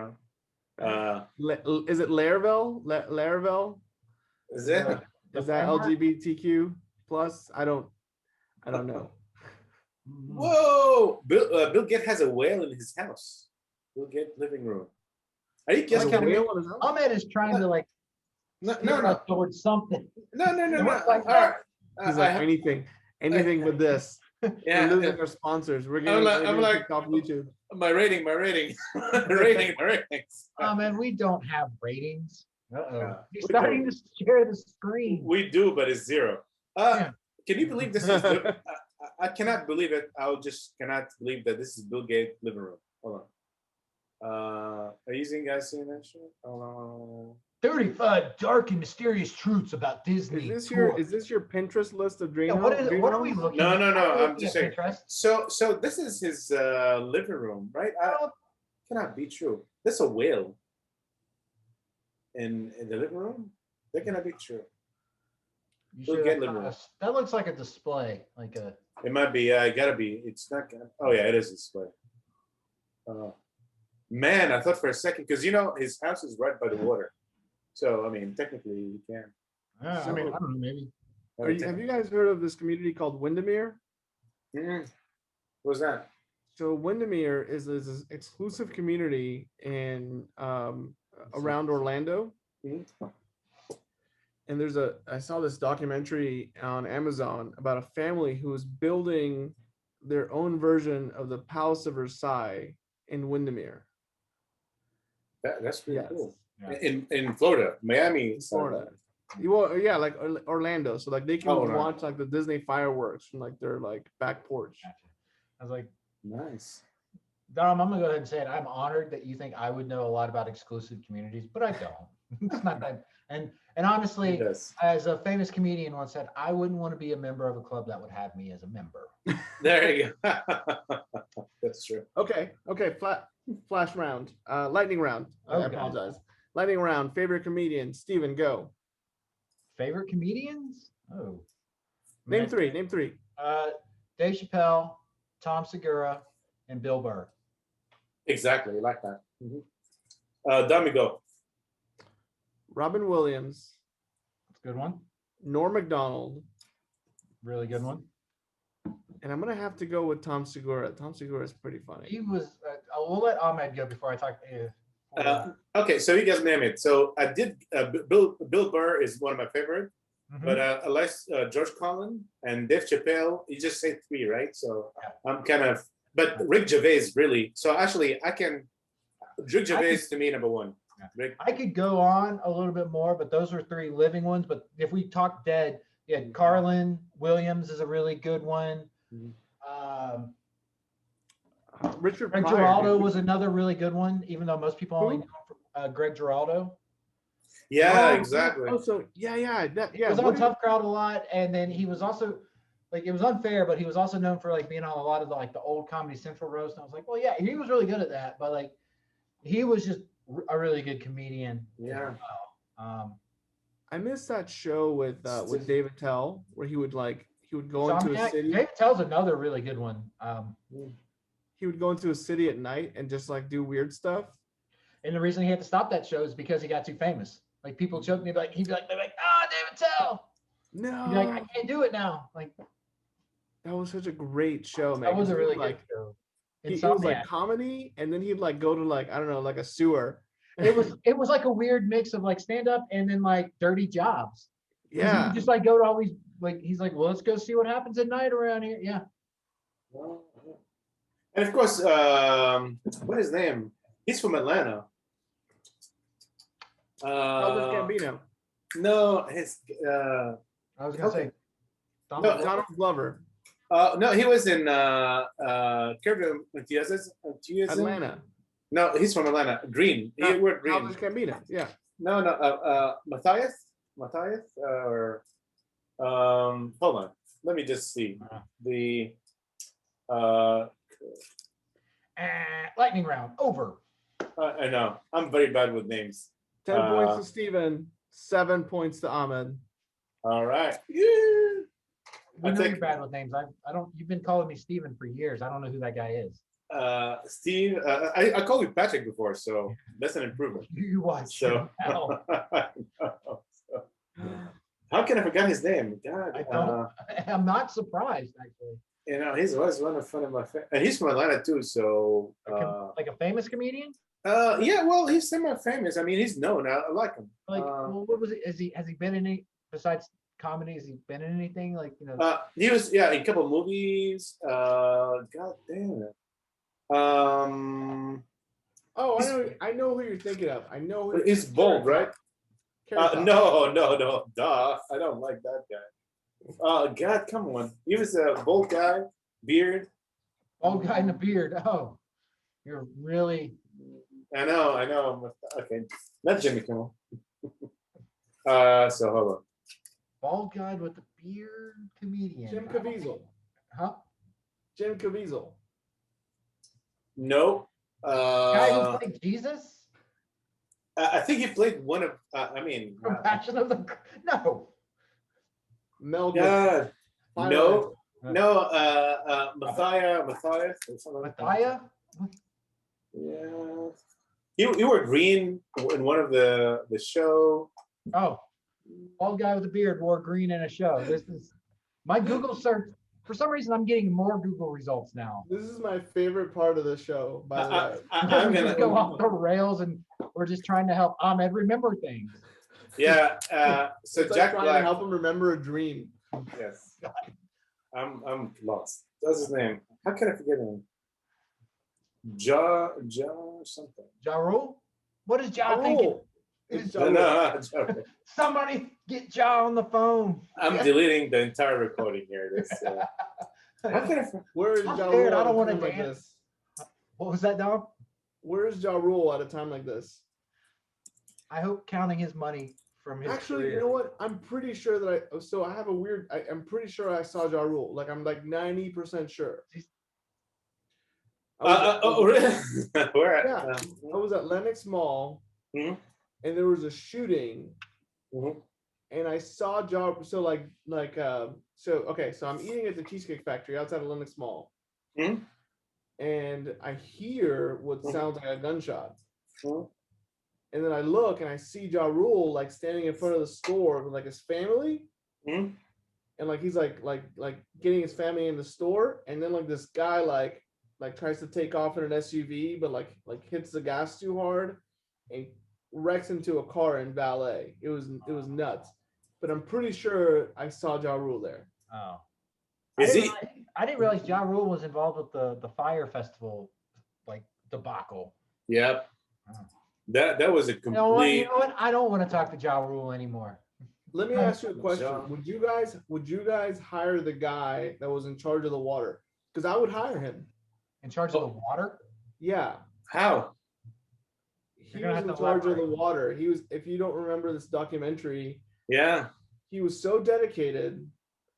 Speaker 3: it Laravel? Laravel?
Speaker 1: Is it?
Speaker 3: Is that LGBTQ plus? I don't know.
Speaker 1: Whoa! Bill Gates has a whale in his house. Bill Gates living room. Are you kidding me?
Speaker 2: Ahmed is trying to like
Speaker 1: no
Speaker 2: towards something.
Speaker 1: No.
Speaker 2: Like,
Speaker 1: all right.
Speaker 3: He's like anything but this.
Speaker 1: Yeah,
Speaker 3: we're losing our sponsors. We're getting kicked off YouTube.
Speaker 1: My rating. ratings.
Speaker 2: Oh man, we don't have ratings. You're starting to share the screen.
Speaker 1: We do, but it's 0. Can you believe this is? I cannot believe it. Cannot believe that this is Bill Gates' living room. Hold on. Are you guys seeing that shit? Hold on.
Speaker 2: 35 dark and mysterious truths about Disney.
Speaker 3: Is this your Pinterest list of dream
Speaker 2: Yeah, what are we looking
Speaker 1: No,
Speaker 2: at?
Speaker 1: no, no.
Speaker 2: Are we
Speaker 1: I'm
Speaker 2: looking
Speaker 1: just
Speaker 2: at
Speaker 1: saying.
Speaker 2: Pinterest?
Speaker 1: So this is his living room, right?
Speaker 2: Oh,
Speaker 1: Cannot be true. That's a whale in the living room. That cannot be true.
Speaker 2: you
Speaker 1: We'll
Speaker 2: sure
Speaker 1: get
Speaker 2: that's
Speaker 1: living
Speaker 2: not
Speaker 1: room.
Speaker 2: that looks like a display, like a.
Speaker 1: It might be. It gotta be. It's not. Oh yeah, it is this way. Man, I thought for a second because his house is right by the water, so I mean technically you can.
Speaker 2: I mean, I don't know, maybe.
Speaker 3: Have you guys heard of this community called Windermere?
Speaker 1: What's that?
Speaker 3: So Windermere is this exclusive community in around Orlando.
Speaker 1: Mhm.
Speaker 3: And I saw this documentary on Amazon about a family who is building their own version of the Palace of Versailles in Windermere.
Speaker 1: That's pretty
Speaker 3: Yes.
Speaker 1: cool.
Speaker 2: Yeah.
Speaker 1: In Florida, Miami,
Speaker 3: Florida. Well, yeah, like Orlando. So like they can
Speaker 1: Orlando.
Speaker 3: watch like the Disney fireworks from like their like back porch.
Speaker 2: Gotcha. I was like,
Speaker 1: Nice.
Speaker 2: Dom, I'm gonna go ahead and say it. I'm honored that you think I would know a lot about exclusive communities, but I don't. It's not that. And honestly,
Speaker 1: Yes.
Speaker 2: as a famous comedian once said, I wouldn't want to be a member of a club that would have me as a member.
Speaker 1: There you go. That's true.
Speaker 3: Okay. Flash round. Lightning round. I
Speaker 2: Okay.
Speaker 3: apologize. Lightning round. Favorite comedian. Steven, go.
Speaker 2: Favorite comedians? Oh.
Speaker 3: Name three. Name three.
Speaker 2: Dave Chappelle, Tom Segura, and Bill Burr.
Speaker 1: Exactly, like that. Dami, go.
Speaker 3: Robin Williams,
Speaker 2: That's a good one.
Speaker 3: Norm Macdonald,
Speaker 2: Really good one.
Speaker 3: and I'm gonna have to go with Tom Segura. Tom Segura is pretty funny.
Speaker 2: He was. We'll let Ahmed go before I talk.
Speaker 1: Okay, so you guys name it. So I did. Bill Burr is one of my favorite,
Speaker 2: Mhm.
Speaker 1: but I like George Carlin and Dave Chappelle. You just say three, right? So
Speaker 2: Yeah.
Speaker 1: I'm kind of. But Rick Gervais really. So actually, I can. Rick Gervais to me number one.
Speaker 2: Yeah.
Speaker 1: Rick.
Speaker 2: I could go on a little bit more, but those are three living ones. But if we talk dead, yeah, Carlin Williams is a really good one.
Speaker 1: Mhm.
Speaker 3: Richard
Speaker 2: Greg
Speaker 3: Pryor.
Speaker 2: Giraldo was another really good one, even though most people only
Speaker 3: Who?
Speaker 2: know Greg Giraldo.
Speaker 1: Yeah,
Speaker 3: Oh,
Speaker 1: exactly.
Speaker 3: Oh, so yeah.
Speaker 2: He was on Tough Crowd a lot, and then he was also like, it was unfair, but he was also known for like being on a lot of the old Comedy Central roast. And I was like, well, yeah, he was really good at that, but like he was just a really good comedian.
Speaker 1: Yeah.
Speaker 3: I missed that show with David Tell where he would go into a
Speaker 2: Insomniac.
Speaker 3: city.
Speaker 2: David Tell's another really good one.
Speaker 3: He would go into a city at night and just like do weird stuff.
Speaker 2: And the reason he had to stop that show is because he got too famous. Like people choked me, like he'd be like, "Ah, David Tell."
Speaker 3: No,
Speaker 2: He'd be like, "I can't do it now." Like
Speaker 3: that was such a great show, man.
Speaker 2: that was a
Speaker 3: 'cause
Speaker 2: really
Speaker 3: like
Speaker 2: good show.
Speaker 3: it was
Speaker 2: Insomniac.
Speaker 3: like comedy, and then he'd like go to like I don't know, like a sewer.
Speaker 2: It was like a weird mix of like stand up and then like dirty jobs. 'Cause he
Speaker 3: Yeah.
Speaker 2: would just like go to all these he's like, well, let's go see what happens at night around here. Yeah.
Speaker 1: And of course, what is his name? He's from Atlanta.
Speaker 3: Childish Gambino.
Speaker 1: No, his.
Speaker 2: I was gonna
Speaker 1: Okay.
Speaker 2: say
Speaker 3: Donald Glover.
Speaker 1: No, he was in Curb Enthusiasm.
Speaker 3: Atlanta.
Speaker 1: No, he's from Atlanta. Green. He wore green.
Speaker 3: Childish Gambino. Yeah.
Speaker 1: No. Matthias. Or hold on. Let me just see the.
Speaker 2: lightning round over.
Speaker 1: I know I'm very bad with names.
Speaker 3: 10 points to Steven, 7 points to Ahmed.
Speaker 1: All right. Yeah.
Speaker 2: We know you're bad with names. I don't. You've been calling me Steven for years. I don't know who that guy is.
Speaker 1: Steve. I called you Patrick before, so that's an improvement.
Speaker 2: You watch.
Speaker 1: So,
Speaker 2: Hell,
Speaker 1: how can I forget his name? God,
Speaker 2: I don't. I'm not surprised actually.
Speaker 1: He's always one of my and he's from Atlanta too. So,
Speaker 2: Like a famous comedian.
Speaker 1: yeah, well, he's semi-famous. I mean, he's known. I like him.
Speaker 2: Like, well, what was it? Has he been in any besides comedy? Has he been in anything like
Speaker 1: He was in a couple movies. God damn it.
Speaker 3: Oh, I know who you're thinking of. I know who
Speaker 1: He's bald, right? No, duh. I don't like that guy. God, come on. He was a bald guy, beard.
Speaker 2: Bald guy in a beard. Oh, you're really.
Speaker 1: I know. Okay, not Jimmy Kimmel. So hold on.
Speaker 2: Bald guy with the beard comedian.
Speaker 3: Jim Caviezel.
Speaker 2: Huh?
Speaker 3: Jim Caviezel.
Speaker 1: No.
Speaker 2: Guy who played Jesus?
Speaker 1: I think he played one of. I mean,
Speaker 2: From Passion of the No.
Speaker 3: Mel Gibson.
Speaker 1: God,
Speaker 3: Final
Speaker 1: no. Matthias or something like that.
Speaker 2: Matthias?
Speaker 1: Yeah. You were green in one of the show.
Speaker 2: Oh, bald guy with a beard wore green in a show. This is my Google search. For some reason, I'm getting more Google results now.
Speaker 3: This is my favorite part of the show, by the way.
Speaker 1: I'm
Speaker 2: We just
Speaker 1: gonna
Speaker 2: go off the rails, and we're just trying to help Ahmed remember things.
Speaker 1: Yeah. So
Speaker 3: It's like
Speaker 1: Jack
Speaker 3: trying to
Speaker 1: Black.
Speaker 3: help him remember a dream.
Speaker 1: Yes. I'm lost. What's his name? How can I forget him? Ja something.
Speaker 2: Ja Rule? What is Ja
Speaker 3: Ja
Speaker 2: thinking?
Speaker 3: Rule. It's
Speaker 1: No,
Speaker 3: Ja
Speaker 1: no,
Speaker 3: Rule.
Speaker 1: no, Ja.
Speaker 2: Somebody get Ja on the phone.
Speaker 1: I'm deleting the entire recording here. This. How can I?
Speaker 3: Where is
Speaker 2: I'm
Speaker 3: Ja
Speaker 2: scared,
Speaker 3: Rule
Speaker 2: I
Speaker 3: at
Speaker 2: don't
Speaker 3: a
Speaker 2: wanna
Speaker 3: time like
Speaker 2: dance.
Speaker 3: this?
Speaker 2: What was that, Dom?
Speaker 3: Where is Ja Rule at a time like this?
Speaker 2: I hope counting his money from his
Speaker 3: Actually,
Speaker 2: career.
Speaker 3: you know what? I'm pretty sure that I have a weird. I'm pretty sure I saw Ja Rule. Like I'm like 90% sure.
Speaker 1: Oh, really? Where? At?
Speaker 3: Yeah. I was at Lenox Mall,
Speaker 1: Mhm.
Speaker 3: and there was a shooting,
Speaker 1: Mhm.
Speaker 3: and I saw Ja. So okay. So I'm eating at the Cheesecake Factory outside of Lenox Mall,
Speaker 1: Mhm.
Speaker 3: and I hear what
Speaker 1: Mhm.
Speaker 3: sounds like a gunshot.
Speaker 1: Mhm.
Speaker 3: And then I look and I see Ja Rule like standing in front of the store with like his family,
Speaker 1: Mhm.
Speaker 3: and like he's like getting his family in the store, and then like this guy like tries to take off in an SUV, but like hits the gas too hard and wrecks into a car in valet. It was nuts. But I'm pretty sure I saw Ja Rule there.
Speaker 2: Oh.
Speaker 1: Is he?
Speaker 2: I didn't realize Ja Rule was involved with the Fire Festival, like debacle.
Speaker 1: Yep.
Speaker 2: Oh.
Speaker 1: That was a
Speaker 2: You know what?
Speaker 1: complete.
Speaker 2: I don't want to talk to Ja Rule anymore.
Speaker 3: Let me ask you a question.
Speaker 1: Ja.
Speaker 3: Would you guys hire the guy that was in charge of the water? Because I would hire him.
Speaker 2: In charge of the water?
Speaker 3: Yeah.
Speaker 1: How?
Speaker 3: He
Speaker 2: You're gonna
Speaker 3: was
Speaker 2: have
Speaker 3: in
Speaker 2: to
Speaker 3: charge of the
Speaker 2: elaborate.
Speaker 3: water. He was, if you don't remember this documentary,
Speaker 1: Yeah.
Speaker 3: he was so dedicated.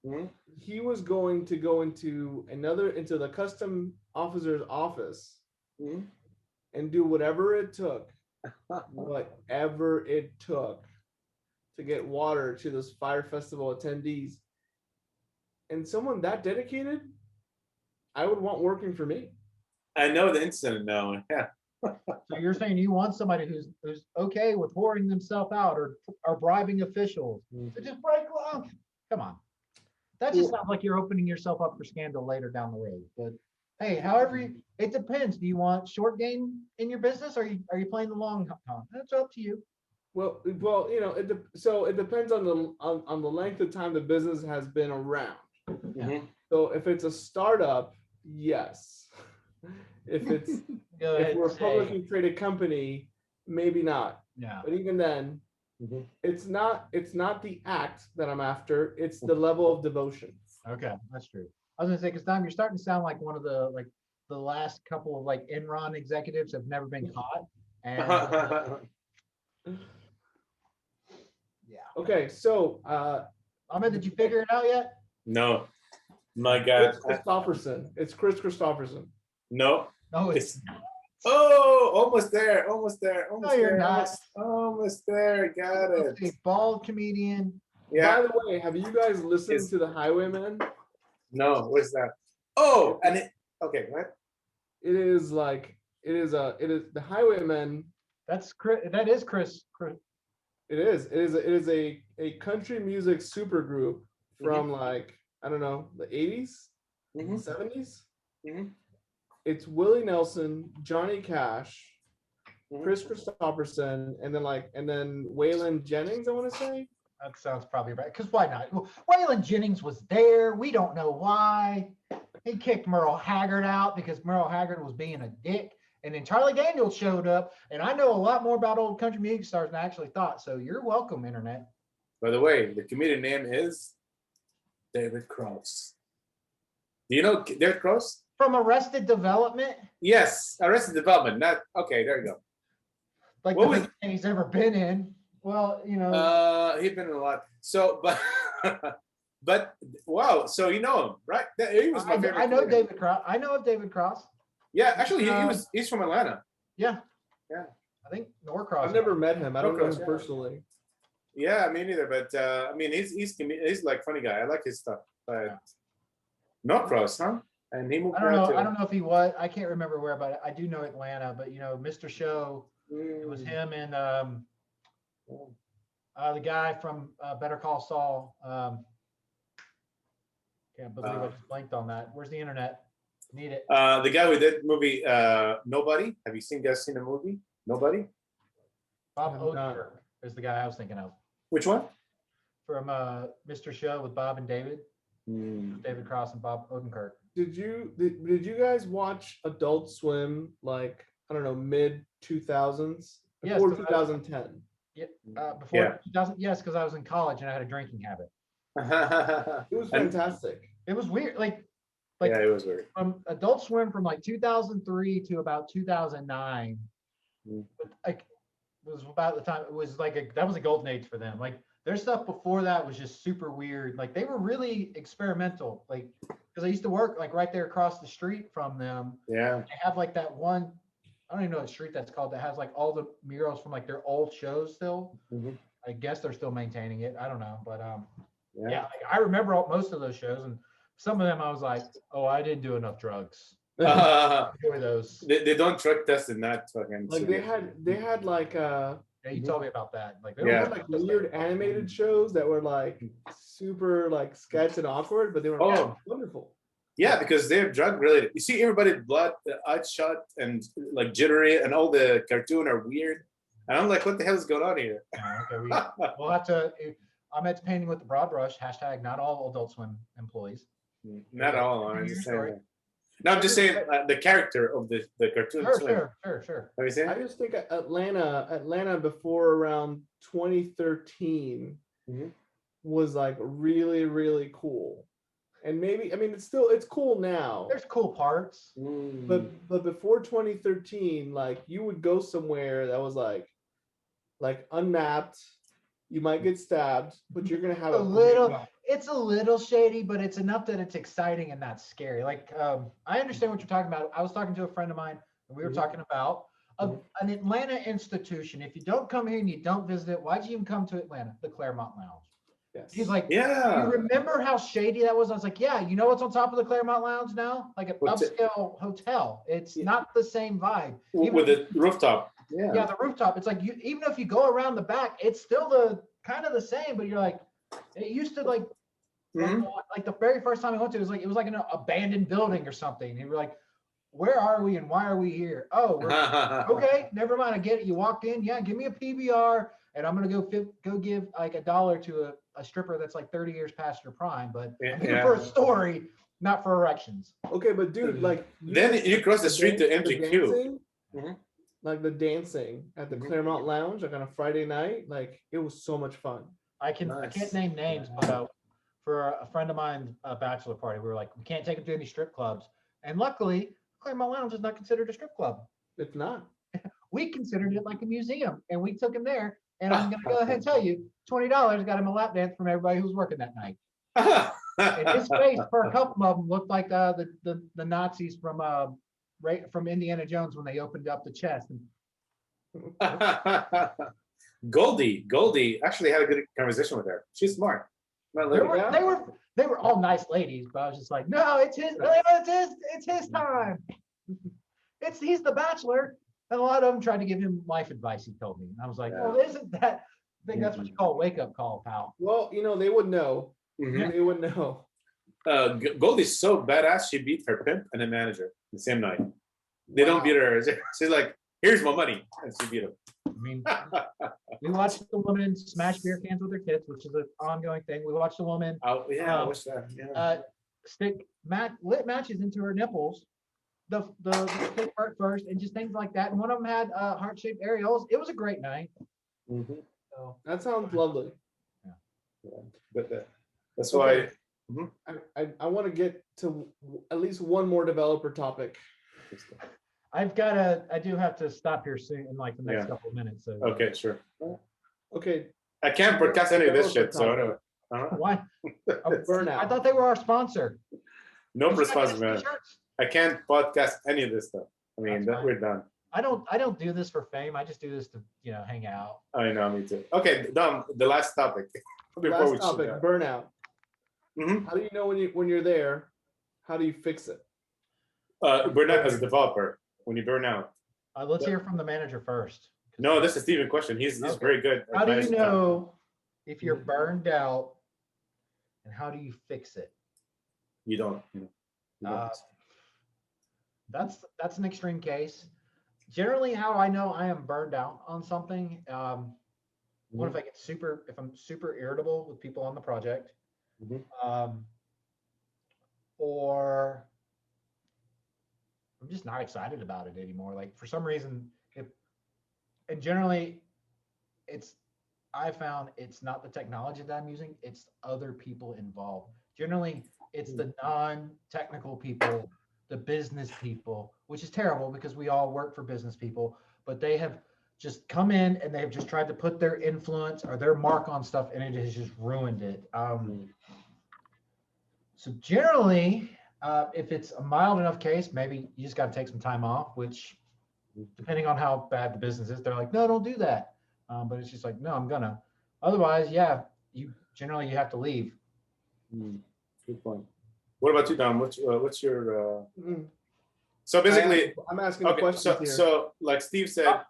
Speaker 1: Mhm.
Speaker 3: He was going to go into the custom officer's office
Speaker 1: Mhm.
Speaker 3: and do whatever it took to get water to those fire festival attendees. And someone that dedicated, I would want working for me.
Speaker 1: I know the incident now. Yeah.
Speaker 2: So you're saying you want somebody who's okay with whoring themselves out or bribing officials to just break law? Come on. That just sounds like you're opening yourself up for scandal later down the road. But hey, it depends. Do you want short game in your business, or are you playing the long con? That's up to you.
Speaker 3: Well, you know, it depends on the length of time the business has been around.
Speaker 1: Mhm.
Speaker 3: So if it's a startup, yes. If it's
Speaker 2: Go ahead
Speaker 3: if we're a
Speaker 2: and say,
Speaker 3: publicly traded company, maybe not.
Speaker 2: yeah.
Speaker 3: But even then,
Speaker 1: Mhm.
Speaker 3: it's not the act that I'm after, it's the level of devotion.
Speaker 2: Okay, that's true. I was gonna say, because Dom, you're starting to sound like one of the last couple of like Enron executives have never been caught. And yeah.
Speaker 3: Okay, so
Speaker 2: Ahmed, did you figure it out yet?
Speaker 1: No. My God.
Speaker 3: Chris Christopherson. It's Chris Christopherson.
Speaker 1: No.
Speaker 2: No,
Speaker 1: It's. Oh, almost there. Almost there. Almost
Speaker 2: you're
Speaker 1: there.
Speaker 2: not.
Speaker 1: Almost there. Got it.
Speaker 2: a bald comedian.
Speaker 1: Yeah.
Speaker 3: By the way, have you guys listened
Speaker 1: It's-
Speaker 3: to the Highwaymen?
Speaker 1: No. What's that? Oh, and it. Okay. What?
Speaker 3: It is the Highwaymen.
Speaker 2: That's Chris. That is Chris.
Speaker 3: It is a country music supergroup from like, I don't know, the 80s,
Speaker 1: Mhm.
Speaker 3: 70s.
Speaker 1: Mhm.
Speaker 3: It's Willie Nelson, Johnny Cash,
Speaker 1: Mhm.
Speaker 3: Chris Christopherson, and then Waylon Jennings, I want to say.
Speaker 2: That sounds probably right. Because why not? Well, Waylon Jennings was there. We don't know why. He kicked Merle Haggard out because Merle Haggard was being a dick. And then Charlie Daniels showed up. And I know a lot more about old country music stars than I actually thought. So you're welcome, Internet.
Speaker 1: By the way, the comedian name is David Cross. Do you know David Cross?
Speaker 2: From Arrested Development,
Speaker 1: Yes, Arrested Development. Not okay. There you go.
Speaker 2: like
Speaker 1: What
Speaker 2: the
Speaker 1: was-
Speaker 2: biggest thing he's ever been in. Well, you know,
Speaker 1: He's been in a lot. So, but but wow. So you know him, right? He was my favorite.
Speaker 2: I know
Speaker 1: comedian.
Speaker 2: David Cross. I know of David Cross.
Speaker 1: Yeah, actually, he's from Atlanta.
Speaker 2: Yeah.
Speaker 1: Yeah.
Speaker 2: I think Norcross.
Speaker 3: I've never met him. I don't know
Speaker 1: Norcross,
Speaker 3: him
Speaker 1: yeah.
Speaker 3: personally.
Speaker 1: Yeah, me neither. But I mean, he's like funny guy. I like his stuff. But Norcross, huh? And he moved
Speaker 2: I don't know.
Speaker 1: out
Speaker 2: I don't know if he was. I can't remember where, but I do know Atlanta. But you know, Mr. Show. It was him and the guy from Better Call Saul. Can't believe I just blanked on that. Where's the internet? Need it.
Speaker 1: The guy who did movie Nobody. Have you guys seen the movie Nobody?
Speaker 2: Bob Odenkirk is the guy I was thinking of.
Speaker 1: Which one?
Speaker 2: From Mr. Show with Bob and David. David Cross and Bob Odenkirk.
Speaker 3: Did you guys watch Adult Swim like I don't know mid 2000s before 2010?
Speaker 2: Yeah, before 2000. Yes, because I was in college and I had a drinking habit.
Speaker 3: It was fantastic.
Speaker 2: It was weird, like
Speaker 1: yeah, it was weird.
Speaker 2: From Adult Swim from like 2003 to about 2009. Like it was about the time it was like that was a golden age for them. Like their stuff before that was just super weird. Like they were really experimental. Like because I used to work like right there across the street from them.
Speaker 1: Yeah.
Speaker 2: They have like that one. I don't even know what street that's called. That has like all the murals from like their old shows still. I guess they're still maintaining it. I don't know, but yeah, like, I remember most of those shows, and some of them I was like, oh, I didn't do enough drugs. Enjoy those.
Speaker 1: They don't drug test in that fucking.
Speaker 3: Like they had like
Speaker 2: Yeah, you told me about that. Like
Speaker 3: they had like weird animated shows that were like super like sketch and awkward, but they were wonderful.
Speaker 1: Yeah, because they're drug related. You see everybody blood, eyes shut, and like jittery, and all the cartoon are weird. And I'm like, what the hell is going on here?
Speaker 2: Okay, we'll have to. I'm at painting with the broad brush. #, not all Adult Swim employees.
Speaker 1: Not all. I'm just saying. No, I'm just saying the character of the cartoon.
Speaker 2: Sure.
Speaker 1: Have you seen?
Speaker 3: I just think Atlanta before around 2013 was like really, really cool. And maybe, I mean, it's cool now.
Speaker 2: There's cool parts.
Speaker 3: But before 2013, like you would go somewhere that was like unmapped. You might get stabbed, but you're gonna have
Speaker 2: a little. It's a little shady, but it's enough that it's exciting and not scary. Like I understand what you're talking about. I was talking to a friend of mine, and we were talking about an Atlanta institution. If you don't come here and you don't visit it, why'd you even come to Atlanta? The Claremont Lounge.
Speaker 3: Yes.
Speaker 2: He's like,
Speaker 1: yeah.
Speaker 2: You remember how shady that was? I was like, yeah. You know what's on top of the Claremont Lounge now? Like an upscale hotel. It's not the same vibe.
Speaker 1: With the rooftop.
Speaker 2: Yeah, the rooftop. It's like even if you go around the back, it's still the kind of the same. But you're like, it used to like the very first time I went to, it was like an abandoned building or something. And you were like, where are we and why are we here? Oh, okay, never mind. I get it. You walked in, yeah. Give me a PBR, and I'm gonna go give like $1 to a stripper that's like 30 years past her prime. But I'm here for a story, not for erections.
Speaker 3: Okay, but dude, like
Speaker 1: then you cross the street to MGQ.
Speaker 3: Like the dancing at the Claremont Lounge, like on a Friday night, like it was so much fun.
Speaker 2: I can't name names, but for a friend of mine's bachelor party, we were like, we can't take him to any strip clubs, and luckily, Claremont Lounge is not considered a strip club.
Speaker 3: It's not.
Speaker 2: We considered it like a museum, and we took him there. And I'm gonna go ahead and tell you, $20 got him a lap dance from everybody who was working that night. And his face for a couple of them looked like the Nazis from Indiana Jones when they opened up the chest.
Speaker 1: Goldie actually had a good conversation with her. She's smart.
Speaker 2: They were all nice ladies, but I was just like, no, it's his time. He's the bachelor. And a lot of them tried to give him life advice, he told me. And I was like, well, isn't that, I think that's what you call a wake-up call, pal.
Speaker 3: Well, they would know. They would know.
Speaker 1: Goldie's so badass, she beat her pimp and the manager the same night. They don't beat her. She's like, here's my money. And she beat him.
Speaker 2: I mean, we watched the woman smash beer cans with her tits, which is an ongoing thing. We watched the woman
Speaker 1: I watched that. Yeah.
Speaker 2: Stick lit matches into her nipples. The stick part first, and just things like that. And one of them had heart-shaped areolas. It was a great night.
Speaker 3: So that sounds lovely.
Speaker 1: Yeah. But that's why.
Speaker 3: I want to get to at least one more developer topic.
Speaker 2: I do have to stop here soon in like the next couple of minutes. So
Speaker 1: okay, sure.
Speaker 3: Okay,
Speaker 1: I can't broadcast any of this shit. So
Speaker 3: Developer
Speaker 1: anyway,
Speaker 2: Why? Oh,
Speaker 3: Burnout.
Speaker 2: I thought they were our sponsor.
Speaker 1: no
Speaker 2: Did you not get us
Speaker 1: response, man.
Speaker 2: t-shirts?
Speaker 1: I can't podcast any of this stuff. I mean,
Speaker 2: That's fine.
Speaker 1: we're done.
Speaker 2: I don't do this for fame. I just do this to, hang out.
Speaker 1: I know, me too. Okay, Dom, the last topic before we
Speaker 3: Last topic,
Speaker 1: shoot.
Speaker 3: burnout.
Speaker 1: Mm-hmm.
Speaker 3: How do you know when you're there? How do you fix it?
Speaker 1: Burn out as a developer when you burn out.
Speaker 2: Let's hear from the manager first.
Speaker 1: No, this is Steven's question. He's
Speaker 2: Okay.
Speaker 1: very good. at
Speaker 2: How do you
Speaker 1: managing time.
Speaker 2: know if you're burned out, and how do you fix it?
Speaker 1: You don't. You don't.
Speaker 2: That's an extreme case. Generally, how I know I am burned out on something, what if if I'm super irritable with people on the project, or I'm just not excited about it anymore. Like for some reason, and generally I found it's not the technology that I'm using, it's other people involved. Generally, it's the non-technical people, the business people, which is terrible because we all work for business people, but they have just come in and they've just tried to put their influence or their mark on stuff, and it has just ruined it. So generally, if it's a mild enough case, maybe you just got to take some time off, which depending on how bad the business is, they're like, no, don't do that. But it's just like, no, I'm gonna. Otherwise, yeah, you have to leave.
Speaker 1: Good point. What about you, Dom? What's your?
Speaker 3: Mm.
Speaker 1: So basically,
Speaker 3: I'm asking
Speaker 1: okay.
Speaker 3: questions here.
Speaker 1: So like Steve said,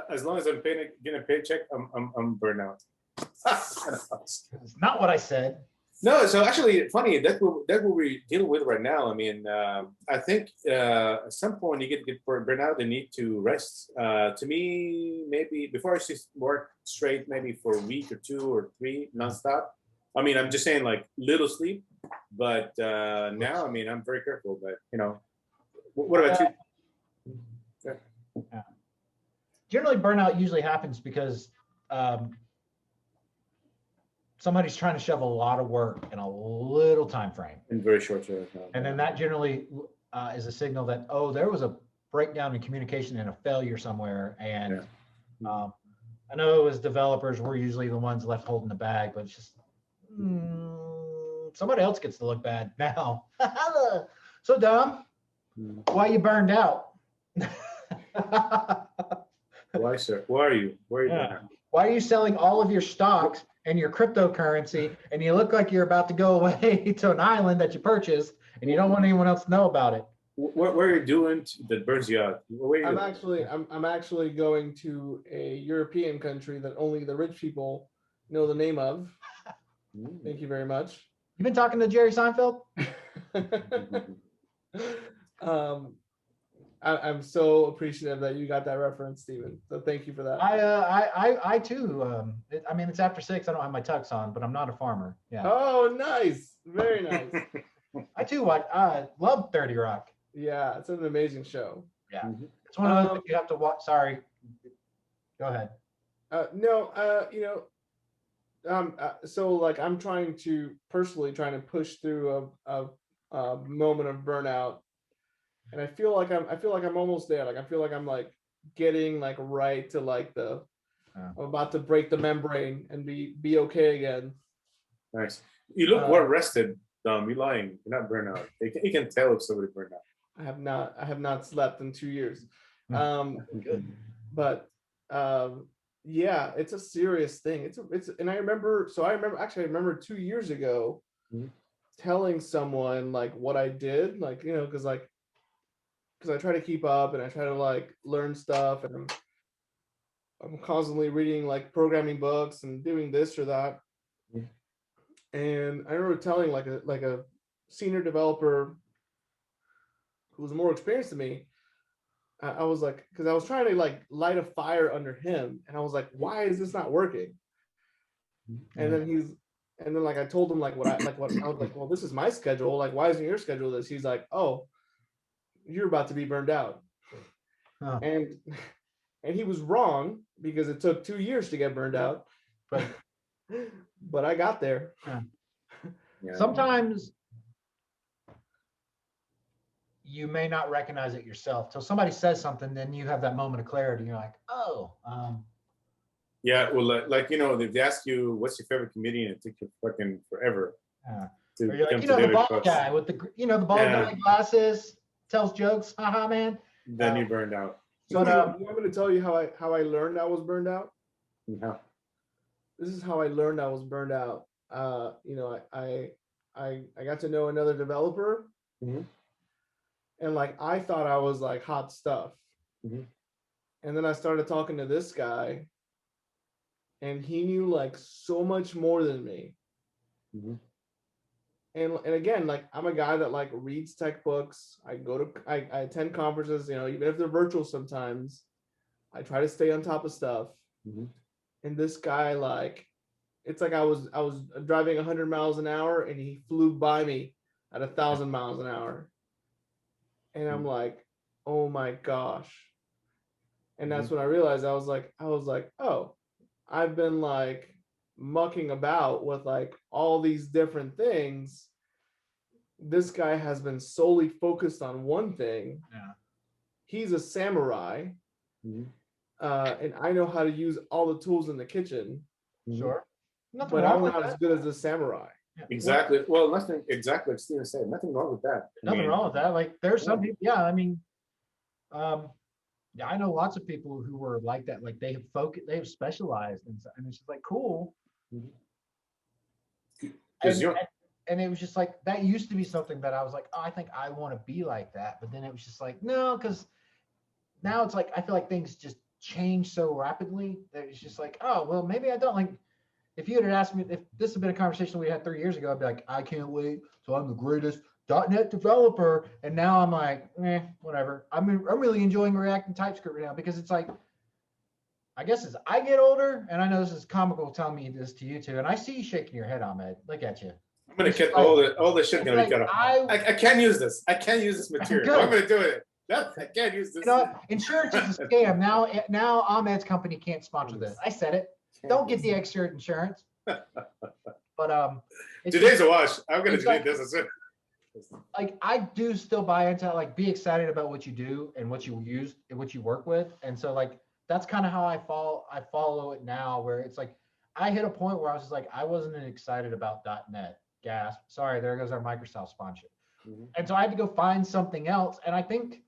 Speaker 1: as long as I'm getting a paycheck, I'm burnt out.
Speaker 2: It's not what I said.
Speaker 1: No, so actually, funny that's what we're dealing with right now. I mean, I think at some point you get burnt out, they need to rest. To me, maybe before I work straight, maybe for a week or 2 or 3 nonstop. I mean, I'm just saying like little sleep, but now, I mean, I'm very careful. But what about you?
Speaker 2: Yeah. Generally, burnout usually happens because somebody's trying to shove a lot of work in a little time frame.
Speaker 1: In very short term.
Speaker 2: And then that generally is a signal that, oh, there was a breakdown in communication and a failure somewhere. And I know as developers, we're usually the ones left holding the bag, but it's just somebody else gets to look bad now. So Dom, why you burned out?
Speaker 1: Why, sir? Why are you? Why are you burnt out?
Speaker 2: Why are you selling all of your stocks and your cryptocurrency, and you look like you're about to go away to an island that you purchased, and you don't want anyone else to know about it?
Speaker 1: What are you doing that burns you out?
Speaker 3: I'm actually going to a European country that only the rich people know the name of. Thank you very much.
Speaker 2: You've been talking to Jerry Seinfeld?
Speaker 3: I'm so appreciative that you got that reference, Steven. So thank you for that.
Speaker 2: I too. I mean, it's after 6. I don't have my tux on, but I'm not a farmer. Yeah.
Speaker 3: Oh, nice. Very nice.
Speaker 2: I too love 30 Rock.
Speaker 3: Yeah, it's an amazing show.
Speaker 2: Yeah. It's one of those that you have to watch. Sorry. Go ahead.
Speaker 3: So like I'm personally trying to push through a moment of burnout. And I feel like I'm almost there. Like I feel like I'm like getting like right to like I'm about to break the membrane and be okay again.
Speaker 1: Nice. You look well rested, Dom. You're lying. You're not burnt out. You can tell if somebody burned out.
Speaker 3: I have not slept in 2 years.
Speaker 2: Good.
Speaker 3: But yeah, it's a serious thing. And I remember 2 years ago telling someone like what I did, like, because I try to keep up and I try to like learn stuff, and I'm constantly reading like programming books and doing this or that. And I remember telling like a senior developer who was more experienced than me, I was like, because I was trying to like light a fire under him, and I was like, why is this not working? And then like I told him like what I was like, well, this is my schedule. Like, why isn't your schedule this? He's like, oh, you're about to be burned out.
Speaker 2: Huh.
Speaker 3: And he was wrong, because it took 2 years to get burned out, but I got there.
Speaker 2: Yeah. Sometimes you may not recognize it yourself till somebody says something, then you have that moment of clarity. You're like, oh,
Speaker 1: Yeah, well, like if they ask you what's your favorite comedian, it takes you fucking forever
Speaker 2: Yeah.
Speaker 1: to
Speaker 2: Or you're
Speaker 1: come
Speaker 2: like,
Speaker 1: to
Speaker 2: the
Speaker 1: David
Speaker 2: bald
Speaker 1: Cross.
Speaker 2: guy with the the bald guy with glasses, tells jokes, haha, man.
Speaker 1: Then you burned out.
Speaker 2: But
Speaker 3: you want me to tell you how I learned I was burned out?
Speaker 1: Yeah.
Speaker 3: This is how I learned I was burned out. I got to know another developer,
Speaker 1: Mhm.
Speaker 3: and like I thought I was like hot stuff.
Speaker 1: Mhm.
Speaker 3: And then I started talking to this guy, and he knew like so much more than me.
Speaker 1: Mhm.
Speaker 3: And again, like I'm a guy that like reads tech books. I attend conferences, even if they're virtual sometimes. I try to stay on top of stuff.
Speaker 1: Mhm.
Speaker 3: And this guy, like, it's like I was driving 100 miles an hour, and he flew by me at 1,000 miles an hour. And I'm like, oh my gosh. And that's when I realized I was like, oh, I've been like mucking about with like all these different things. This guy has been solely focused on one thing.
Speaker 2: Yeah.
Speaker 3: He's a samurai.
Speaker 1: Mhm.
Speaker 3: And I know how to use all the tools in the kitchen,
Speaker 2: Sure. Nothing
Speaker 3: but
Speaker 2: wrong
Speaker 3: I'm
Speaker 2: with
Speaker 3: not
Speaker 2: that.
Speaker 3: as good as the samurai.
Speaker 2: Yeah.
Speaker 1: Exactly. Well, nothing. Exactly like Steven said. Nothing wrong with that.
Speaker 2: Nothing wrong with that. Like there's some people, yeah, I mean, yeah, I know lots of people who were like that. Like they have specialized and it's just like cool.
Speaker 1: Because
Speaker 2: And it was just like that used to be something that I was like, oh, I think I want to be like that. But then it was just like, no, because now it's like I feel like things just change so rapidly that it's just like, oh, well, maybe I don't like. If you had asked me if this had been a conversation we had 3 years ago, I'd be like, I can't wait. So I'm the greatest .NET developer, and now I'm like, whatever. I'm really enjoying React and TypeScript right now because it's like, I guess as I get older, and I know this is comical telling me this to you too, and I see you shaking your head, Ahmed. Look at you.
Speaker 1: I'm gonna
Speaker 2: It's
Speaker 1: get
Speaker 2: like-
Speaker 1: all the shit gonna
Speaker 2: like
Speaker 1: be cut off.
Speaker 2: I
Speaker 1: I can't use this. I can't use this material.
Speaker 2: Good.
Speaker 1: I'm gonna do it. No, I can't use this.
Speaker 2: You know what? Insurance is a scam. Now Ahmed's company can't sponsor this. I said it. Don't get the extra insurance. But it's
Speaker 1: Today's a wash. I'm gonna
Speaker 2: it's
Speaker 1: delete
Speaker 2: like-
Speaker 1: this as soon.
Speaker 2: like I do still buy into like be excited about what you do and what you use and what you work with. And so like that's kind of how I follow it now, where it's like I hit a point where I was just like I wasn't excited about .NET. Gasp. Sorry, there goes our Microsoft sponsor.
Speaker 1: Mhm.
Speaker 2: And so I had to go find something else. And I think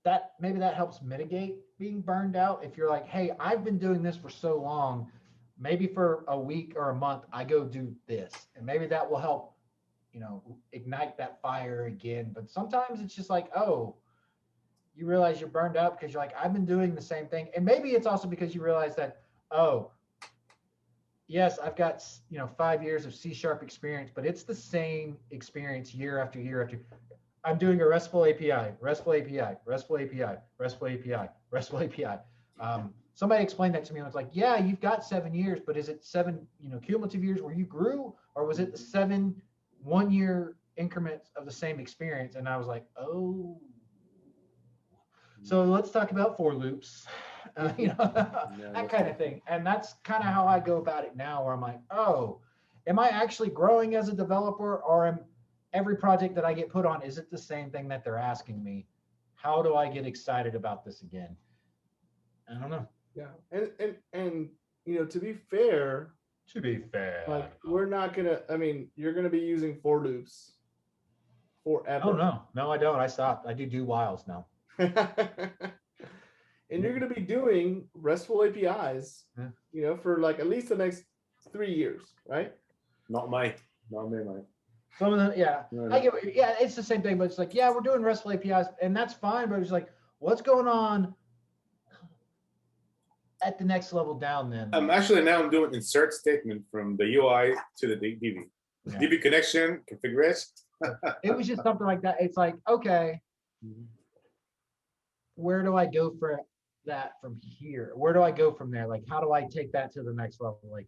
Speaker 2: that maybe that helps mitigate being burned out. If you're like, hey, I've been doing this for so long, maybe for a week or a month, I go do this. And maybe that will help, ignite that fire again. But sometimes it's just like, oh, you realize you're burned out because you're like, I've been doing the same thing. And maybe it's also because you realize that, oh, yes, I've got 5 years of C# experience, but it's the same experience year after year after. I'm doing a RESTful API, RESTful API, RESTful API, RESTful API, RESTful API. Somebody explained that to me. I was like, yeah, you've got 7 years, but is it 7, cumulative years where you grew, or was it the 7 1-year increments of the same experience? And I was like, oh. So let's talk about for loops, that kind of thing. And that's kind of how I go about it now, where I'm like, oh, am I actually growing as a developer, or every project that I get put on, is it the same thing that they're asking me? How do I get excited about this again? I don't know.
Speaker 3: Yeah. And to be fair, like we're not gonna, you're gonna be using for loops forever.
Speaker 2: Oh no, I don't. I stopped. I do whiles now.
Speaker 3: And you're going to be doing RESTful APIs, for like at least the next 3 years, right?
Speaker 1: Not me, mine.
Speaker 2: Some of them, yeah.
Speaker 1: No.
Speaker 2: I get, it's the same thing, but it's like, yeah, we're doing RESTful APIs, and that's fine. But it's like, what's going on at the next level down then?
Speaker 1: Actually now I'm doing insert statement from the UI to the DB.
Speaker 2: Yeah.
Speaker 1: DB connection configuration.
Speaker 2: It was just something like that. It's like, okay, where do I go for that from here? Where do I go from there? Like, how do I take that to the next level? Like,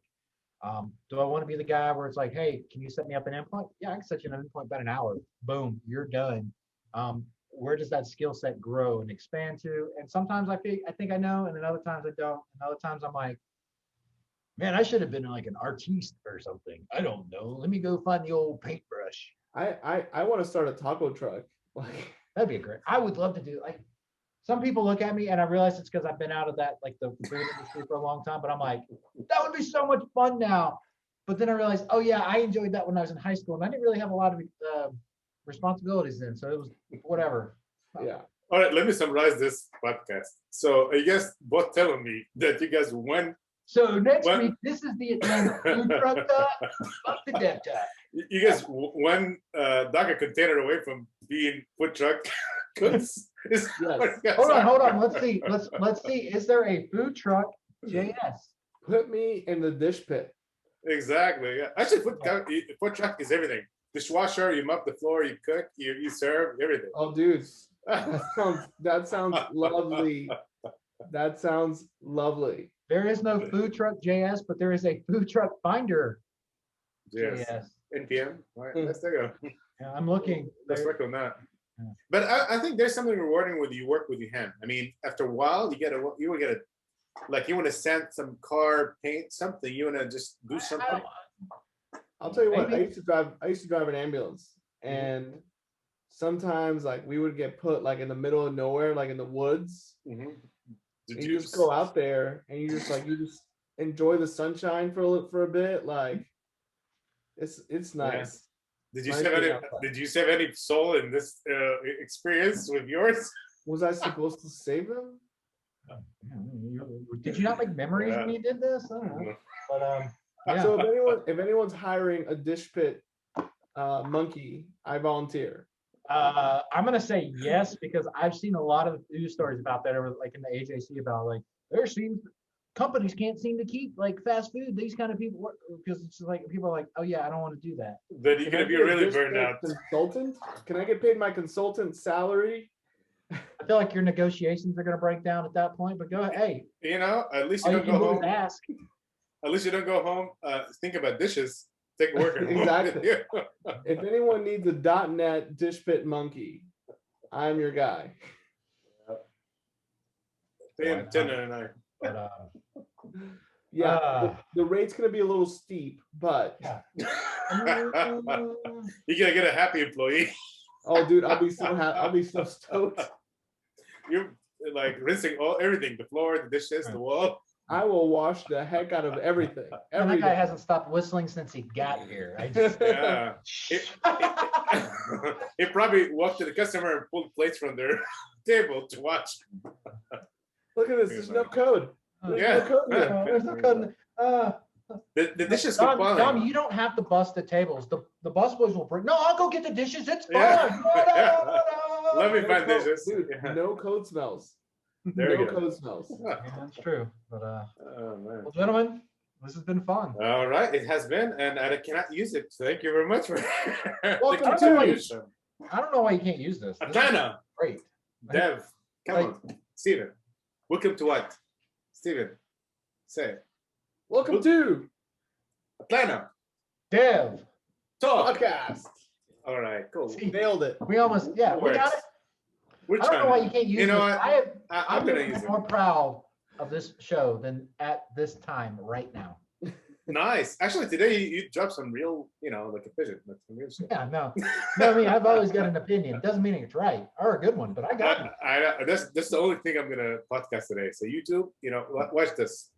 Speaker 2: do I want to be the guy where it's like, hey, can you set me up an endpoint? Yeah, I can set you an endpoint about an hour. Boom, you're done. Where does that skill set grow and expand to? And sometimes I think I know, and then other times I don't. And other times I'm like, man, I should have been like an artiste or something. I don't know. Let me go find the old paintbrush.
Speaker 3: I want to start a taco truck.
Speaker 2: That'd be great. I would love to do like some people look at me and I realize it's because I've been out of that, like the food industry for a long time, but I'm like, that would be so much fun now. But then I realized, oh yeah, I enjoyed that when I was in high school and I didn't really have a lot of responsibilities then. So it was whatever.
Speaker 3: Yeah.
Speaker 1: All right, let me summarize this podcast. So you guys both telling me that you guys went.
Speaker 2: So next
Speaker 1: What?
Speaker 2: week, this is the Atlanta food truck talk. Fuck the dev talk.
Speaker 1: You guys one dug a container away from being food truck cooks.
Speaker 3: Yes.
Speaker 2: Hold on. Let's see. Let's see. Is there a food truck JS?
Speaker 3: Put me in the dish pit.
Speaker 1: Exactly. Yeah. Actually, food truck is everything. Dishwasher, you mop the floor, you cook, you serve, everything.
Speaker 3: Oh, dude, that sounds lovely. That sounds lovely.
Speaker 2: There is no food truck JS, but there is a food truck finder
Speaker 1: Yes.
Speaker 2: JS.
Speaker 1: NPM. All right, let's take a.
Speaker 2: Yeah, I'm looking.
Speaker 1: Let's
Speaker 2: There-
Speaker 1: work on that.
Speaker 2: Yeah.
Speaker 1: But I think there's something rewarding when you work with your hand. I mean, after a while, you will get a, like you want to sand some car, paint something. You want to just do something.
Speaker 3: I'll tell you what.
Speaker 2: Maybe.
Speaker 3: I used to drive an ambulance, and sometimes like we would get put like in the middle of nowhere, like in the woods.
Speaker 1: Mhm. Did
Speaker 3: And you just go out there and you just enjoy the sunshine for a bit. Like it's nice.
Speaker 1: Did you
Speaker 3: Nice
Speaker 1: have
Speaker 3: being
Speaker 1: any?
Speaker 3: outside.
Speaker 1: Did you have any soul in this experience with yours?
Speaker 3: Was I supposed to save them?
Speaker 2: Did you not make memories
Speaker 1: Yeah.
Speaker 2: when you did this? I don't know. But yeah.
Speaker 3: So if anyone's hiring a dish pit monkey, I volunteer.
Speaker 2: I'm gonna say yes because I've seen a lot of news stories about that over like in the AJC about like there seems companies can't seem to keep like fast food. These kind of people work because it's like people are like, oh yeah, I don't want to do that.
Speaker 1: Then you're
Speaker 3: Can I
Speaker 1: gonna be
Speaker 3: be a
Speaker 1: really
Speaker 3: dish
Speaker 1: burned
Speaker 3: pit
Speaker 1: out.
Speaker 3: Consultant? Can I get paid my consultant salary?
Speaker 2: I feel like your negotiations are gonna break down at that point. But go ahead, hey,
Speaker 1: You know, at least you
Speaker 2: all you
Speaker 1: don't
Speaker 2: can
Speaker 1: go
Speaker 2: do is
Speaker 1: home.
Speaker 2: ask.
Speaker 1: At least you don't go home. Think about dishes. Take a worker.
Speaker 3: Exactly. If anyone needs a .NET dish pit monkey, I'm your guy.
Speaker 1: Pay him $10.99.
Speaker 2: But
Speaker 3: Yeah,
Speaker 2: Ah.
Speaker 3: the rate's gonna be a little steep, but
Speaker 2: yeah.
Speaker 1: You're gonna get a happy employee.
Speaker 3: oh, dude, I'll be so happy. I'll be so stoked.
Speaker 1: You're like rinsing everything, the floor, the dishes, the wall.
Speaker 3: I will wash the heck out of everything.
Speaker 2: And
Speaker 3: Every
Speaker 2: that guy
Speaker 3: day.
Speaker 2: hasn't stopped whistling since he got here. I just,
Speaker 1: Yeah. He probably walked to the customer and pulled plates from their table to watch.
Speaker 3: Look at this. There's no code. There's
Speaker 1: Yeah.
Speaker 3: no code here.
Speaker 2: there's no code.
Speaker 1: The dishes
Speaker 2: Dom,
Speaker 1: compiling.
Speaker 2: you don't have to bust the tables. The busboys will bring. No, I'll go get the dishes. It's fine.
Speaker 1: Yeah.
Speaker 2: No.
Speaker 1: Let me
Speaker 3: No
Speaker 1: find
Speaker 3: code.
Speaker 1: dishes.
Speaker 3: Dude,
Speaker 1: Yeah.
Speaker 3: no code smells.
Speaker 1: There
Speaker 3: no
Speaker 1: you go.
Speaker 3: code smells.
Speaker 2: Yeah, that's true. But
Speaker 1: Oh, man.
Speaker 2: well, gentlemen, this has been fun.
Speaker 1: All right, it has been, and I cannot use it. Thank you very much for
Speaker 3: Welcome
Speaker 1: the
Speaker 3: to-
Speaker 1: contribution.
Speaker 2: I don't know why you can't use this. This is
Speaker 1: Atlanta,
Speaker 2: great.
Speaker 1: Dev, come
Speaker 2: Like-
Speaker 1: on, Steven. Welcome to what? Steven, say it.
Speaker 3: Welcome to
Speaker 1: Atlanta.
Speaker 2: Dev.
Speaker 1: Talk.
Speaker 3: podcast.
Speaker 1: All right, cool.
Speaker 2: See,
Speaker 3: Nailed it.
Speaker 2: we almost, yeah, we got it.
Speaker 1: We're
Speaker 2: I don't know
Speaker 1: trying.
Speaker 2: why you can't use
Speaker 1: You know
Speaker 2: this.
Speaker 1: what?
Speaker 2: I'm
Speaker 1: I'm gonna use
Speaker 2: more
Speaker 1: it.
Speaker 2: proud of this show than at this time right now.
Speaker 1: Nice. Actually, today you dropped some real, like a pigeon. Like some real shit.
Speaker 2: Yeah, no. I mean, I've always got an opinion. Doesn't mean it's right or a good one, but I got it.
Speaker 1: That's the only thing I'm gonna podcast today. So YouTube, watch this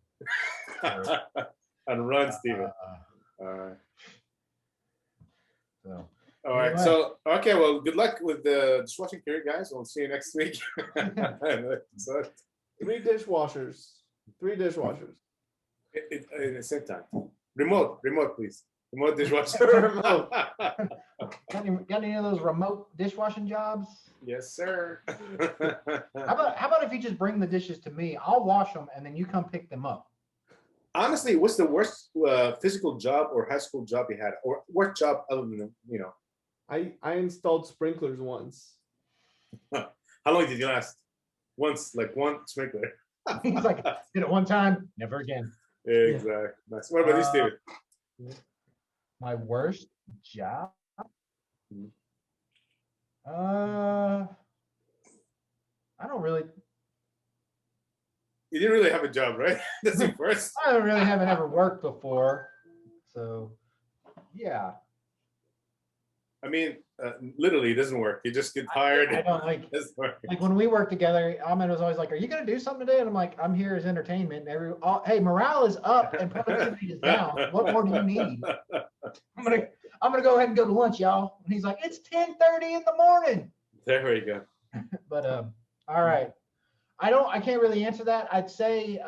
Speaker 1: and run, Steven. All right.
Speaker 2: So,
Speaker 1: All right.
Speaker 2: Anyway.
Speaker 1: So, okay. Well, good luck with the dishwashing period, guys. We'll see you next week. So,
Speaker 3: 3 dishwashers. 3 dishwashers.
Speaker 1: in the same time. Remote, please. Remote dishwasher.
Speaker 3: Remote.
Speaker 2: got any of those remote dishwashing jobs?
Speaker 1: Yes, sir.
Speaker 2: How about if you just bring the dishes to me? I'll wash them and then you come pick them up.
Speaker 1: Honestly, what's the worst physical job or high school job you had, or work job other than
Speaker 3: I installed sprinklers once.
Speaker 1: How long did you last? Once, like one sprinkler.
Speaker 2: He's like, did it one time, never again.
Speaker 1: Exactly. Nice. What about you, Steven?
Speaker 2: My worst job?
Speaker 1: Mhm.
Speaker 2: I don't really.
Speaker 1: You didn't really have a job, right? That's the first.
Speaker 2: I don't really haven't ever worked before, so yeah.
Speaker 1: I mean, literally, it doesn't work. You just get tired.
Speaker 2: I don't like. Like when we work together, Ahmed was always like, "Are you gonna do something today?" And I'm like, "I'm here as entertainment." Hey, morale is up and productivity is down. What more do you need? I'm gonna go ahead and go to lunch, y'all. And he's like, "It's 10:30 in the morning."
Speaker 1: There we go.
Speaker 2: But all right. I can't really answer that. I'd say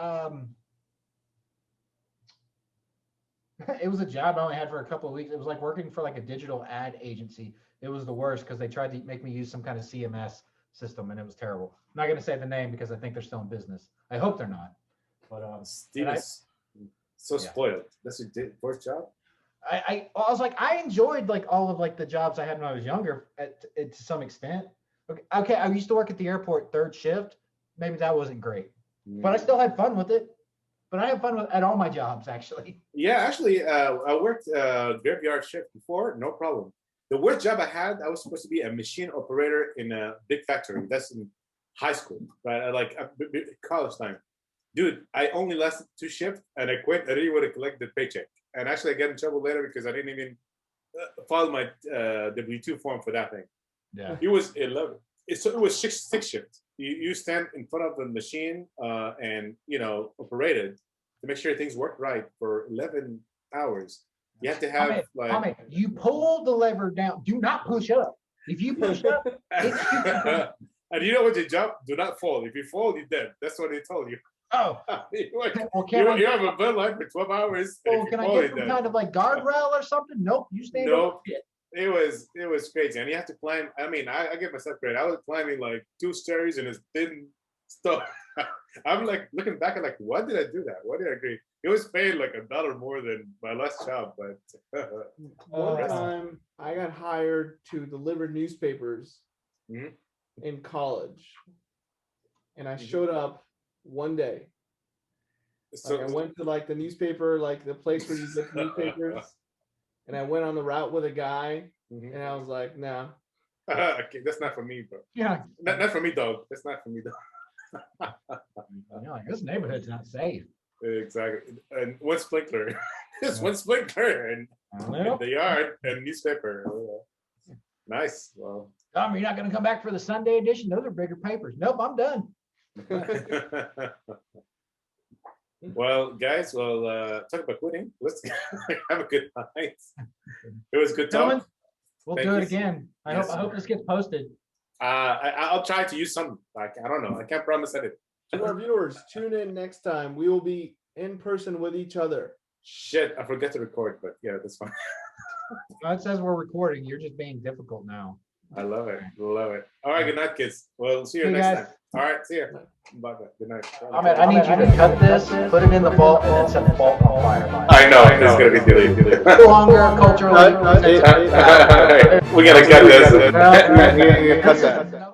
Speaker 2: it was a job I only had for a couple of weeks. It was like working for like a digital ad agency. It was the worst because they tried to make me use some kind of CMS system and it was terrible. I'm not going to say the name because I think they're still in business. I hope they're not. But
Speaker 1: Steve is so spoiled. That's your first job?
Speaker 2: I was like, I enjoyed like all of like the jobs I had when I was younger to some extent. Okay, I used to work at the airport third shift. Maybe that wasn't great, but I still had fun with it. But I have fun at all my jobs, actually.
Speaker 1: Yeah, actually, I worked graveyard shift before, no problem. The worst job I had, I was supposed to be a machine operator in a big factory. That's in high school, right? Like college time. Dude, I only lasted 2 shifts and I quit. I didn't want to collect the paycheck. And actually, I got in trouble later because I didn't even file my W-2 form for that thing.
Speaker 2: Yeah.
Speaker 1: It was 11. So it was 6 shifts. You stand in front of the machine and, operate it to make sure things work right for 11 hours. You have to have
Speaker 2: Ahmed, you pull the lever down. Do not push up. If you push up,
Speaker 1: and you know what your job? Do not fall. If you fall, you're dead. That's what they told you.
Speaker 2: Oh.
Speaker 1: You have a bed light for 12 hours.
Speaker 2: Oh, can I get some kind of like guardrail or something? Nope. You stand up.
Speaker 1: It was crazy, and you have to climb. I mean, I give myself credit. I was climbing like 2 stairs and it's thin stuff. I'm like looking back and like, why did I do that? Why did I agree? It was paid like $1 more than my last job, but
Speaker 3: one time I got hired to deliver newspapers in college, and I showed up one day.
Speaker 1: So
Speaker 3: I went to like the newspaper, like the place where you get the newspapers. And I went on the route with a guy, and I was like, "No,
Speaker 1: okay, that's not for me, bro.
Speaker 2: Yeah,
Speaker 1: not for me, dog. That's not for me, dog."
Speaker 2: Like, this neighborhood's not safe.
Speaker 1: Exactly. And one sprinkler, just one sprinkler, and the yard and newspaper. Nice. Well,
Speaker 2: Tom, you're not going to come back for the Sunday edition? Those are bigger papers. Nope, I'm done.
Speaker 1: Well, guys, talk about quitting. Let's have a good night. It was good talk.
Speaker 2: We'll do it again. I hope this gets posted.
Speaker 1: I'll try to use some. Like, I don't know. I can't promise anything.
Speaker 3: To our viewers, tune in next time. We will be in person with each other.
Speaker 1: Shit, I forgot to record, but yeah, that's fine.
Speaker 2: It says we're recording. You're just being difficult now.
Speaker 1: I love it. Love it. All right, good night, kids. We'll see you next time. All right, see you. Bye. Good night.
Speaker 2: Ahmed, I need you to cut this, put it in the vault, and then set the vault on fire.
Speaker 1: I know. It's going to be deleted.
Speaker 2: No longer culturally.
Speaker 1: We got to cut this.
Speaker 3: You cut that.